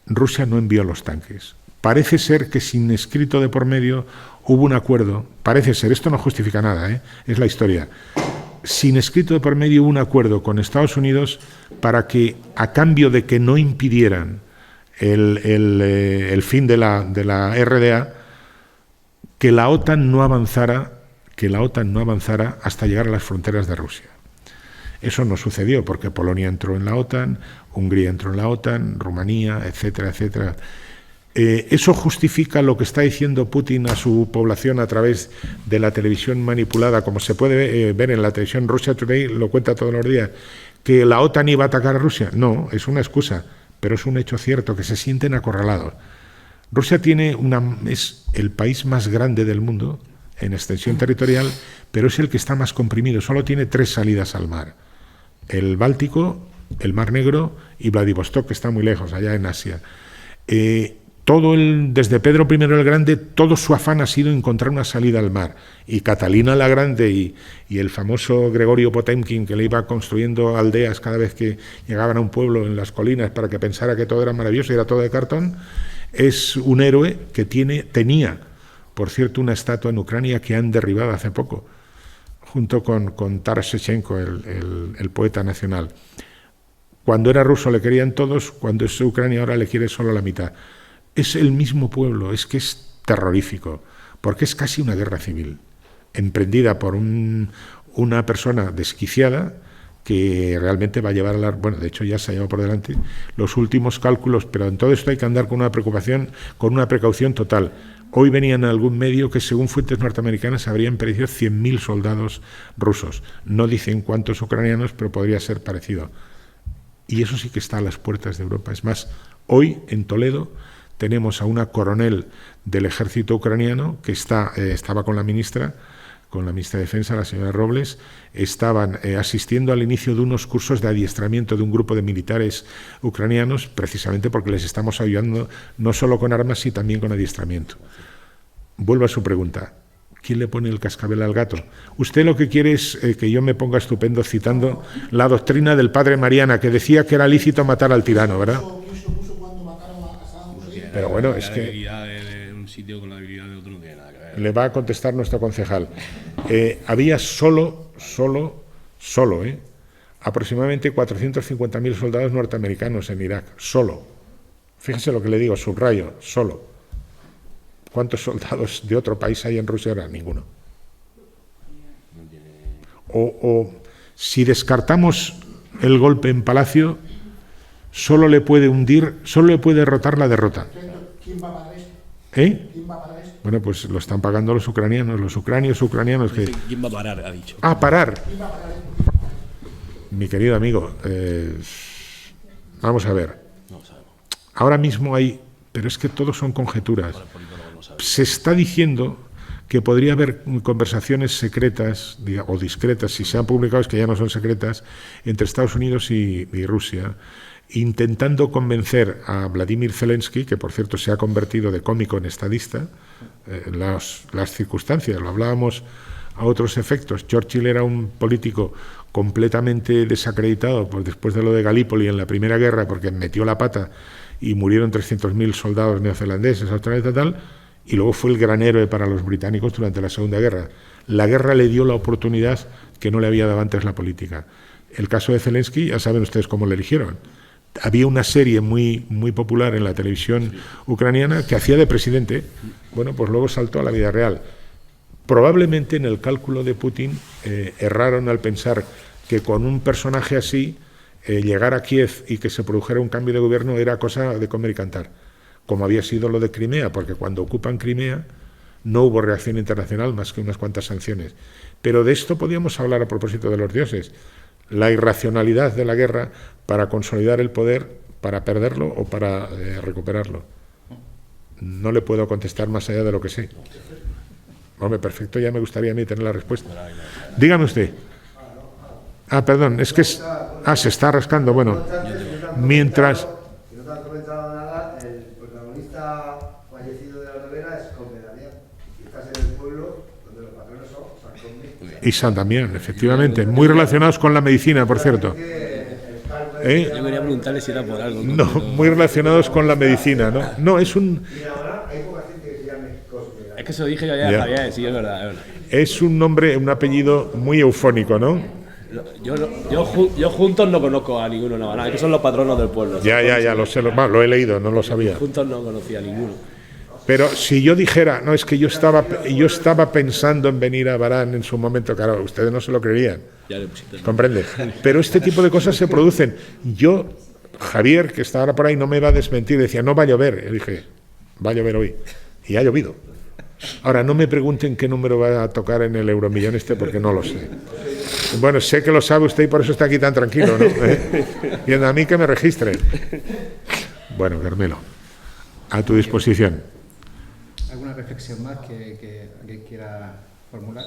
Rusia no envió los tanques. Parece ser que sin escrito de por medio hubo un acuerdo. Parece ser, esto no justifica nada, es la historia. Sin escrito de por medio hubo un acuerdo con Estados Unidos para que, a cambio de que no impidieran el fin de la RDA, que la OTAN no avanzara hasta llegar a las fronteras de Rusia. Eso no sucedió porque Polonia entró en la OTAN, Hungría entró en la OTAN, Rumanía, etcétera, etcétera. Eso justifica lo que está diciendo Putin a su población a través de la televisión manipulada, como se puede ver en la televisión. Russia Today lo cuenta todos los días, que la OTAN iba a atacar a Rusia. No, es una excusa, pero es un hecho cierto, que se sienten acorralados. Rusia es el país más grande del mundo en extensión territorial, pero es el que está más comprimido. Solo tiene 3 salidas al mar: el Báltico, el Mar Negro y Vladivostok, que está muy lejos, allá en Asia. Desde Pedro I el Grande, todo su afán ha sido encontrar una salida al mar. Y Catalina la Grande y el famoso Gregorio Potemkin, que le iba construyendo aldeas cada vez que llegaban a un pueblo en las colinas para que pensara que todo era maravilloso y era todo de cartón, es un héroe que tenía, por cierto, una estatua en Ucrania que han derribado hace poco, junto con Taras Shevchenko, el poeta nacional. Cuando era ruso le querían todos, cuando es Ucrania ahora le quiere solo la mitad. Es el mismo pueblo, es que es terrorífico, porque es casi una guerra civil, emprendida por una persona desquiciada que realmente va a llevar bueno, de hecho ya se ha llevado por delante los últimos cálculos, pero en todo esto hay que andar con una precaución total. Hoy venía en algún medio que, según fuentes norteamericanas, habrían perecido 100.000 soldados rusos. No dicen cuántos ucranianos, pero podría ser parecido. Y eso sí que está a las puertas de Europa. Es más, hoy en Toledo tenemos a una coronel del ejército ucraniano que estaba con la ministra de Defensa, la señora Robles. Estaban asistiendo al inicio de unos cursos de adiestramiento de un grupo de militares ucranianos, precisamente porque les estamos ayudando no solo con armas, sino también con adiestramiento. Vuelvo a su pregunta. ¿Quién le pone el cascabel al gato? Usted lo que quiere es que yo me ponga estupendo citando la doctrina del padre Mariana, que decía que era lícito matar al tirano, ¿verdad? Pero bueno, es que... La habilidad de un sitio con la habilidad de otro no tiene nada que ver. Le va a contestar nuestro concejal. Había solo, aproximadamente 450.000 soldados norteamericanos en Irak. Solo. Fíjese lo que le digo, subrayo, solo. ¿Cuántos soldados de otro país hay en Rusia ahora? Ninguno. O si descartamos el golpe en Palacio, solo le puede derrotar la derrota. ¿Quién va a pagar esto? ¿Quién va a pagar esto? Bueno, pues lo están pagando los ucranianos, ucranianos que... ¿Quién va a parar? Ha dicho. Parar. Mi querido amigo, vamos a ver. No sabemos. Ahora mismo hay, pero es que todos son conjeturas. Se está diciendo que podría haber conversaciones secretas o discretas, si se han publicado, es que ya no son secretas, entre Estados Unidos y Rusia, intentando convencer a Vladimir Zelensky, que por cierto se ha convertido de cómico en estadista, las circunstancias, lo hablábamos a otros efectos. Churchill era un político completamente desacreditado después de lo de Galípoli en la Primera Guerra, porque metió la pata y murieron 300.000 soldados neozelandeses, australianos y tal, y luego fue el gran héroe para los británicos durante la Segunda Guerra. La guerra le dio la oportunidad que no le había dado antes la política. El caso de Zelensky, ya saben ustedes cómo le eligieron. Había una serie muy, muy popular en la televisión ucraniana que hacía de presidente. Bueno, pues luego saltó a la vida real. Probablemente en el cálculo de Putin erraron al pensar que con un personaje así llegar a Kiev y que se produjera un cambio de gobierno era cosa de comer y cantar, como había sido lo de Crimea, porque cuando ocupan Crimea no hubo reacción internacional más que unas cuantas sanciones. Pero de esto podíamos hablar a propósito de los dioses. La irracionalidad de la guerra para consolidar el poder, para perderlo o para recuperarlo. No le puedo contestar más allá de lo que sé. Hombre, perfecto, ya me gustaría a mí tener la respuesta. Dígame usted. Ah, perdón, es que se está rascando. Bueno, mientras... Si no te han comentado nada, el protagonista fallecido de la novela es Conde Damián. Y estás en el pueblo donde los patrones son San Conde y San Damián, efectivamente. Muy relacionados con la medicina, por cierto. Yo quería preguntarle si era por algo. No, muy relacionados con la medicina, ¿no? No, es un... Y ahora hay poca gente que se llame Cosme. Es que se lo dije yo ya, Javier, sí, es verdad, es verdad. Es un nombre, un apellido muy eufónico, ¿no? Yo juntos no conozco a ninguno, no, es que son los patronos del pueblo. Ya, lo sé, lo he leído, no lo sabía. Juntos no conocía a ninguno. Pero si yo dijera, no, es que yo estaba pensando en venir a Barán en su momento, claro, ustedes no se lo creerían. Ya le pusiste. ¿Comprende? Pero este tipo de cosas se producen. Yo, Javier, que está ahora por ahí, no me va a desmentir, decía, no va a llover. Yo dije, va a llover hoy. Y ha llovido. Ahora, no me pregunten qué número va a tocar en el Euromillón porque no lo sé. Bueno, sé que lo sabe usted y por eso está aquí tan tranquilo, ¿no? Y a mí que me registre. Bueno, Carmelo, a tu disposición. ¿Alguna reflexión más que quiera formular?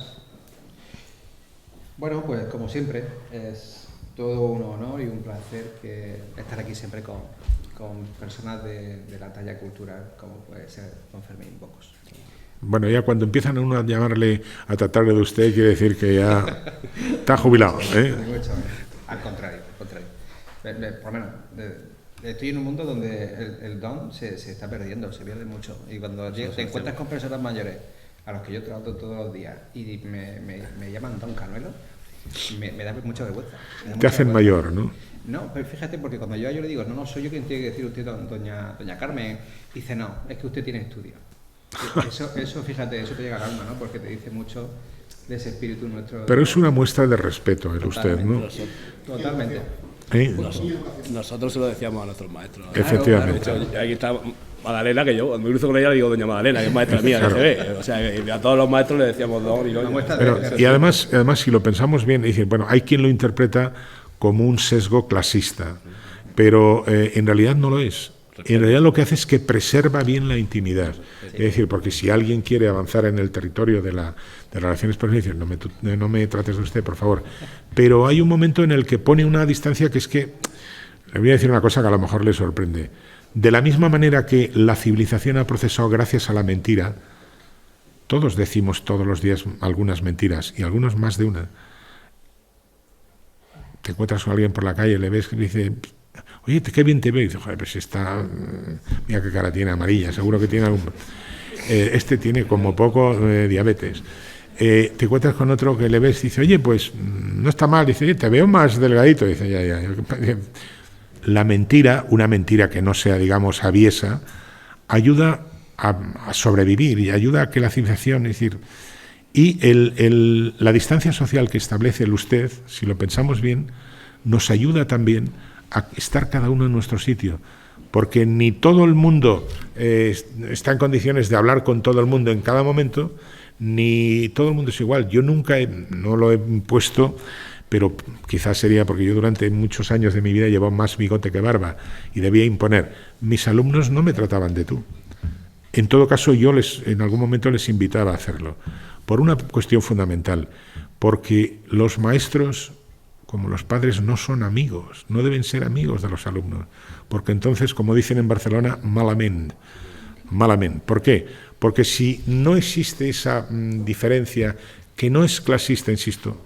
Bueno, pues como siempre, es todo un honor y un placer estar aquí siempre con personas de la talla cultural, como puede ser don Fermín Bocos. Bueno, ya cuando empiezan a uno a llamarle, a tratarle de usted, quiere decir que ya está jubilado, ¿eh? Al contrario. Por lo menos, estoy en un mundo donde el don se está perdiendo, se pierde mucho. Y cuando te encuentras con personas mayores, a los que yo trato todos los días, y me llaman don Canuelo, me da mucha vergüenza. Te hacen mayor, ¿no? No, pero fíjate, porque cuando yo le digo, no soy yo quien tiene que decir usted doña Carmen, dice, no, es que usted tiene estudio. Eso, fíjate, eso te llega al alma, ¿no? Porque te dice mucho de ese espíritu nuestro. Pero es una muestra de respeto el usted, ¿no? Totalmente. ¿Eh? Nosotros se lo decíamos a nuestros maestros. Efectivamente. De hecho, aquí está Magdalena, que yo cuando me cruzo con ella digo doña Magdalena, que es maestra mía de CB. O sea, que a todos los maestros le decíamos don y doña. Y además, si lo pensamos bien, es decir, bueno, hay quien lo interpreta como un sesgo clasista, pero en realidad no lo es. En realidad lo que hace es que preserva bien la intimidad. Es decir, porque si alguien quiere avanzar en el territorio de las relaciones personales, no me trates de usted, por favor. Pero hay un momento en el que pone una distancia que es que, le voy a decir una cosa que a lo mejor le sorprende. De la misma manera que la civilización ha procesado gracias a la mentira, todos decimos todos los días algunas mentiras, y algunos más de una. Te encuentras con alguien por la calle, le ves y dice... Oye, qué bien te veo. Y dice, joder, pues está... Mira qué cara tiene, amarilla, seguro que tiene algún... este tiene como poco diabetes. Te encuentras con otro que le ves y dice, oye, pues no está mal. Dice, oye, te veo más delgadito. Dice, ya. La mentira, una mentira que no sea, digamos, aviesa, ayuda a sobrevivir y ayuda a que la civilización, es decir... Y la distancia social que establece el usted, si lo pensamos bien, nos ayuda también a estar cada uno en nuestro sitio, porque ni todo el mundo está en condiciones de hablar con todo el mundo en cada momento, ni todo el mundo es igual. Yo nunca, no lo he impuesto, pero quizás sería porque yo durante muchos años de mi vida llevaba más bigote que barba y debía imponer. Mis alumnos no me trataban de tú. En todo caso, yo en algún momento les invitaba a hacerlo, por una cuestión fundamental, porque los maestros, como los padres, no son amigos, no deben ser amigos de los alumnos, porque entonces, como dicen en Barcelona, malament. ¿Por qué? Porque si no existe esa diferencia, que no es clasista, insisto,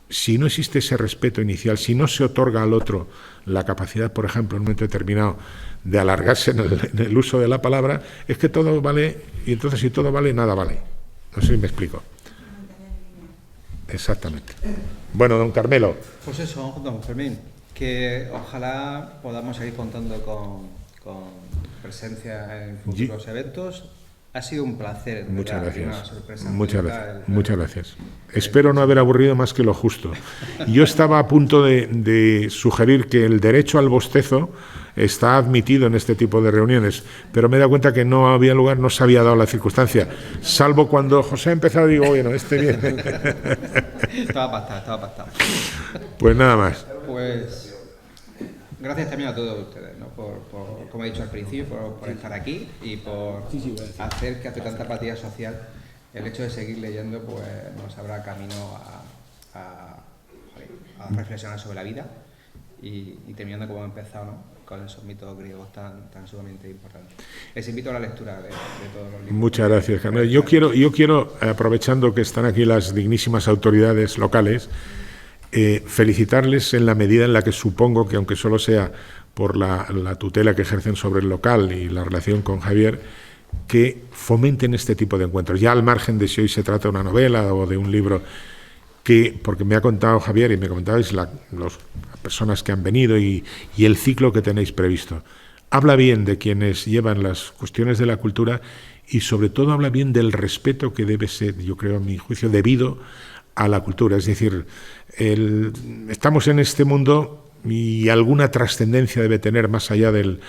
si no existe ese respeto inicial, si no se otorga al otro la capacidad, por ejemplo, en un momento determinado, de alargarse en el uso de la palabra, es que todo vale, y entonces si todo vale, nada vale. No sé si me explico. Exactamente. Bueno, don Carmelo. Pues eso, don Fermín, que ojalá podamos seguir contando con presencia en futuros eventos. Ha sido un placer. Muchas gracias. Una sorpresa. Muchas gracias. Espero no haber aburrido más que lo justo. Yo estaba a punto de sugerir que el derecho al bostezo está admitido en este tipo de reuniones, pero me he dado cuenta que no había lugar, no se había dado la circunstancia, salvo cuando José ha empezado, digo, bueno, bien. Estaba pactado. Pues nada más. Pues gracias también a todos ustedes, ¿no? por como he dicho al principio, por estar aquí y por hacer que ante tanta apatía social el hecho de seguir leyendo pues nos abra camino a reflexionar sobre la vida y terminando como he empezado, ¿no? Con esos mitos griegos tan sumamente importantes. Les invito a la lectura de todos los libros. Muchas gracias, Carmelo. Yo quiero, aprovechando que están aquí las dignísimas autoridades locales, felicitarles en la medida en la que supongo que, aunque solo sea por la tutela que ejercen sobre el local y la relación con Javier, que fomenten este tipo de encuentros, ya al margen de si hoy se trata de una novela o de un libro, porque me ha contado Javier y me comentabais las personas que han venido y el ciclo que tenéis previsto. Habla bien de quienes llevan las cuestiones de la cultura y sobre todo habla bien del respeto que debe ser, yo creo, a mi juicio, debido a la cultura. Es decir, estamos en este mundo y alguna trascendencia debe tener más allá del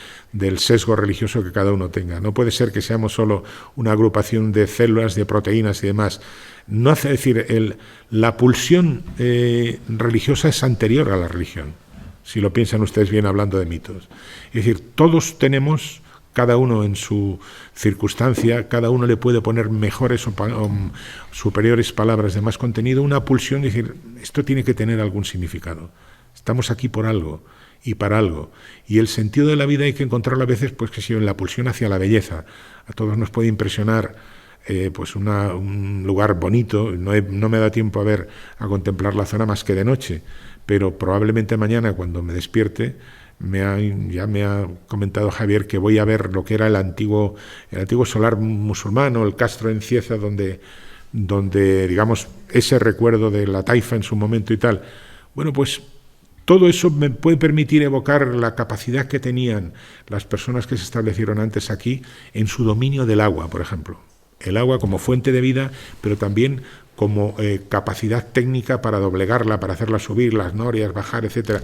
sesgo religioso que cada uno tenga. No puede ser que seamos solo una agrupación de células, de proteínas y demás. No hace decir, la pulsión religiosa es anterior a la religión, si lo piensan ustedes bien hablando de mitos. Es decir, todos tenemos, cada uno en su circunstancia, cada uno le puede poner mejores o superiores palabras de más contenido, una pulsión, es decir, esto tiene que tener algún significado. Estamos aquí por algo y para algo. Y el sentido de la vida hay que encontrarlo a veces, pues que si en la pulsión hacia la belleza. A todos nos puede impresionar pues un lugar bonito. No me da tiempo a contemplar la zona más que de noche, pero probablemente mañana cuando me despierte ya me ha comentado Javier que voy a ver lo que era el antiguo solar musulmán o el Castro en Cieza, donde digamos ese recuerdo de la taifa en su momento y tal. Bueno, pues todo eso me puede permitir evocar la capacidad que tenían las personas que se establecieron antes aquí en su dominio del agua, por ejemplo. El agua como fuente de vida, pero también como capacidad técnica para doblegarla, para hacerla subir, las norias, bajar, etcétera.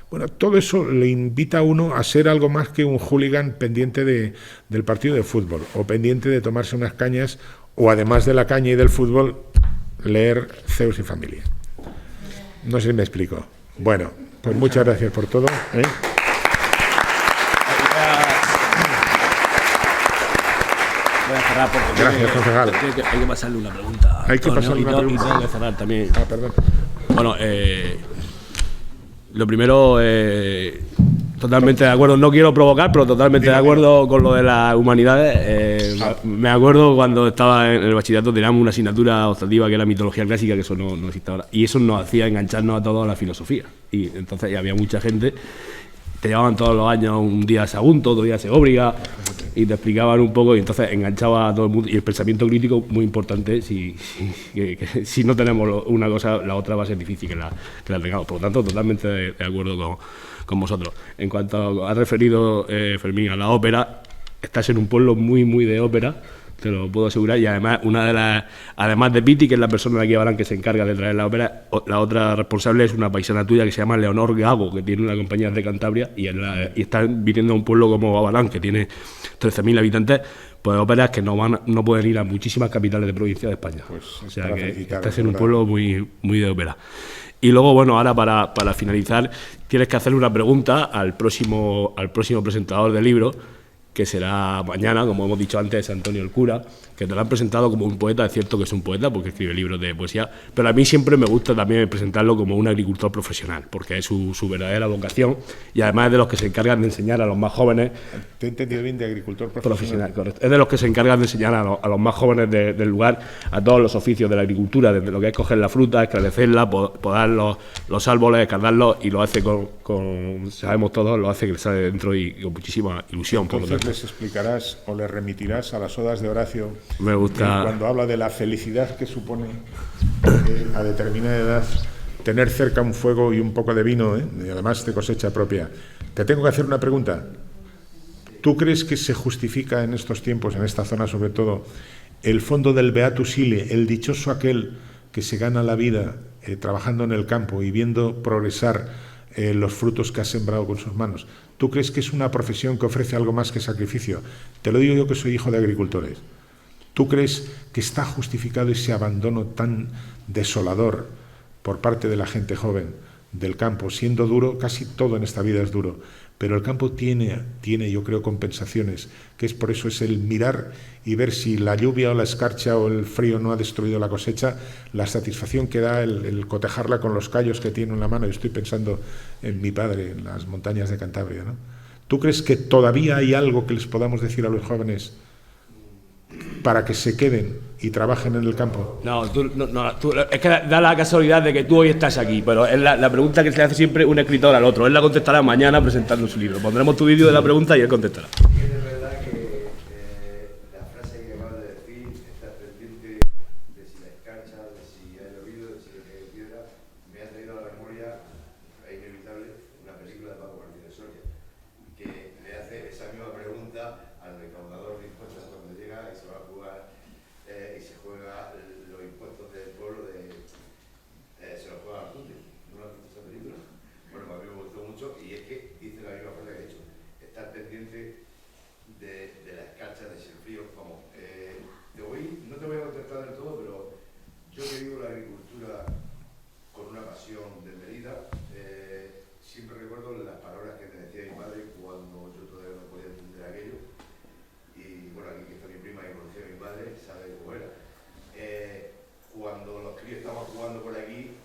Bueno, todo eso le invita a uno a ser algo más que un hooligan pendiente del partido de fútbol o pendiente de tomarse unas cañas o, además de la caña y del fútbol, leer Zeus y familia. No sé si me explico. Bueno, pues muchas gracias por todo. Voy a cerrar porque gracias, concejal. Hay que pasarle una pregunta. Hay que pasarle una pregunta. Y tengo que cerrar también. Perdón. Bueno, lo primero, totalmente de acuerdo. No quiero provocar, pero totalmente de acuerdo con lo de las humanidades. Me acuerdo cuando estaba en el bachillerato teníamos una asignatura optativa que era mitología clásica, que eso no existe ahora. Y eso nos hacía engancharnos a todos a la filosofía. Y entonces había mucha gente. Te llevaban todos los años un día a Sagunto, otro día a Segóbriga, y te explicaban un poco, y entonces enganchaba a todo el mundo. Y el pensamiento crítico, muy importante, si no tenemos una cosa, la otra va a ser difícil que la tengamos. Por lo tanto, totalmente de acuerdo con vosotros. En cuanto has referido, Fermín, a la ópera, estás en un pueblo muy, muy de ópera, te lo puedo asegurar, y además además de Piti, que es la persona de aquí Abarán que se encarga de traer la ópera, la otra responsable es una paisana tuya que se llama Leonor Gago, que tiene una compañía de Cantabria, y están viniendo a un pueblo como Abarán, que tiene 13.000 habitantes, pues óperas que no pueden ir a muchísimas capitales de provincia de España. Pues, o sea que estás en un pueblo muy, muy de ópera. Y luego, bueno, ahora para finalizar, tienes que hacerle una pregunta al próximo presentador del libro, que será mañana, como hemos dicho antes, Antonio el Cura, que te lo han presentado como un poeta. Es cierto que es un poeta porque escribe libros de poesía, pero a mí siempre me gusta también presentarlo como un agricultor profesional, porque es su verdadera vocación, y además es de los que se encargan de enseñar a los más jóvenes. Te he entendido bien, de agricultor profesional. Correcto. Es de los que se encargan de enseñar a los más jóvenes del lugar a todos los oficios de la agricultura, desde lo que es coger la fruta, esclarecerla, podar los árboles, escardarlos, y lo hace con sabemos todos, lo hace que le sale dentro y con muchísima ilusión. Entonces les explicarás o les remitirás a las odas de Horacio. Me gusta. Cuando habla de la felicidad que supone a determinada edad tener cerca un fuego y un poco de vino, y además de cosecha propia. Te tengo que hacer una pregunta. ¿Tú crees que se justifica en estos tiempos, en esta zona sobre todo, el fondo del Beatus Ille, el dichoso aquel que se gana la vida trabajando en el campo y viendo progresar los frutos que ha sembrado con sus manos? ¿Tú crees que es una profesión que ofrece algo más que sacrificio? Te lo digo yo, que soy hijo de agricultores. ¿Tú crees que está justificado ese abandono tan desolador por parte de la gente joven del campo, siendo duro? Casi todo en esta vida es duro, pero el campo tiene yo creo compensaciones, que es por eso es el mirar y ver si la lluvia o la escarcha o el frío no ha destruido la cosecha, la satisfacción que da el cotejarla con los callos que tiene en la mano. Yo estoy pensando en mi padre, en las montañas de Cantabria, ¿no? ¿Tú crees que todavía hay algo que les podamos decir a los jóvenes para que se queden y trabajen en el campo? No, es que da la casualidad de que tú hoy estás aquí, pero es la pregunta que se le hace siempre un escritor al otro. Él la contestará mañana presentando su libro. Pondremos tu vídeo de la pregunta y él contestará. Es verdad que la frase que acabas de decir, estar pendiente de si la escarcha, de si ha llovido, de si hay piedra, me ha traído a la memoria, es inevitable, una película de Paco Martínez Soria, que le hace esa misma pregunta al recaudador de impuestos cuando llega y se va a jugar y se juega los impuestos del pueblo, se los juega a Artúnez. ¿No lo has visto esa película? Bueno, a mí me gustó mucho, y es que dice la misma cosa que he dicho, estar pendiente de la escarcha, de ese frío. Vamos, no te voy a contestar del todo, pero yo que vivo la agricultura con una pasión desmedida, siempre recuerdo las palabras que me decía mi padre cuando yo todavía no podía entender aquello. Y bueno, aquí está mi prima que conocía a mi padre, sabe cómo era. Cuando los críos estaban jugando por aquí,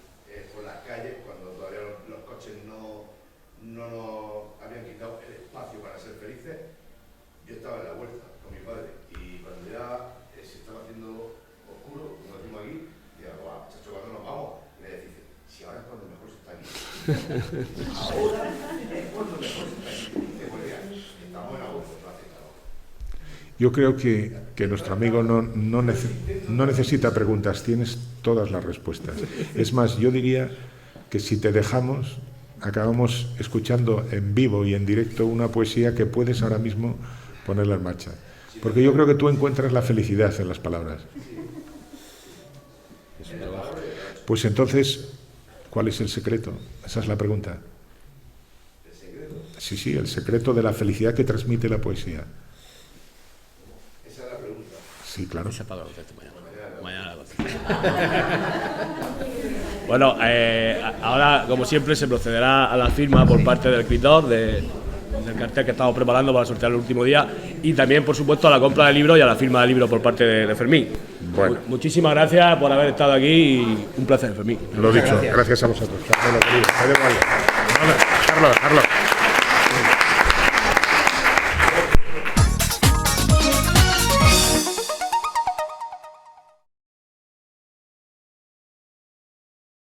por las calles, cuando todavía los coches no nos habían quitado el espacio para ser felices, yo estaba en la huerta con mi padre, y cuando ya se estaba haciendo oscuro, como decimos aquí, decía, guau, chacho, ¿cuándo nos vamos? Y me decía, si ahora es cuando mejor se está aquí. Ahora es cuando mejor se está aquí. Dice, pues mira, estamos en agosto, no hace calor. Yo creo que nuestro amigo no necesita preguntas, tienes todas las respuestas. Es más, yo diría que si te dejamos, acabamos escuchando en vivo y en directo una poesía que puedes ahora mismo ponerla en marcha. Porque yo creo que tú encuentras la felicidad en las palabras. Pues entonces, ¿cuál es el secreto? Esa es la pregunta. ¿El secreto? Sí, el secreto de la felicidad que transmite la poesía. Esa es la pregunta. Sí, claro. Mañana. Bueno, ahora, como siempre, se procederá a la firma por parte del escritor del cartel que estamos preparando para sortear el último día, y también, por supuesto, a la compra del libro y a la firma del libro por parte de Fermín. Bueno. Muchísimas gracias por haber estado aquí y un placer, Fermín. Lo dicho, gracias a vosotros. Carlos.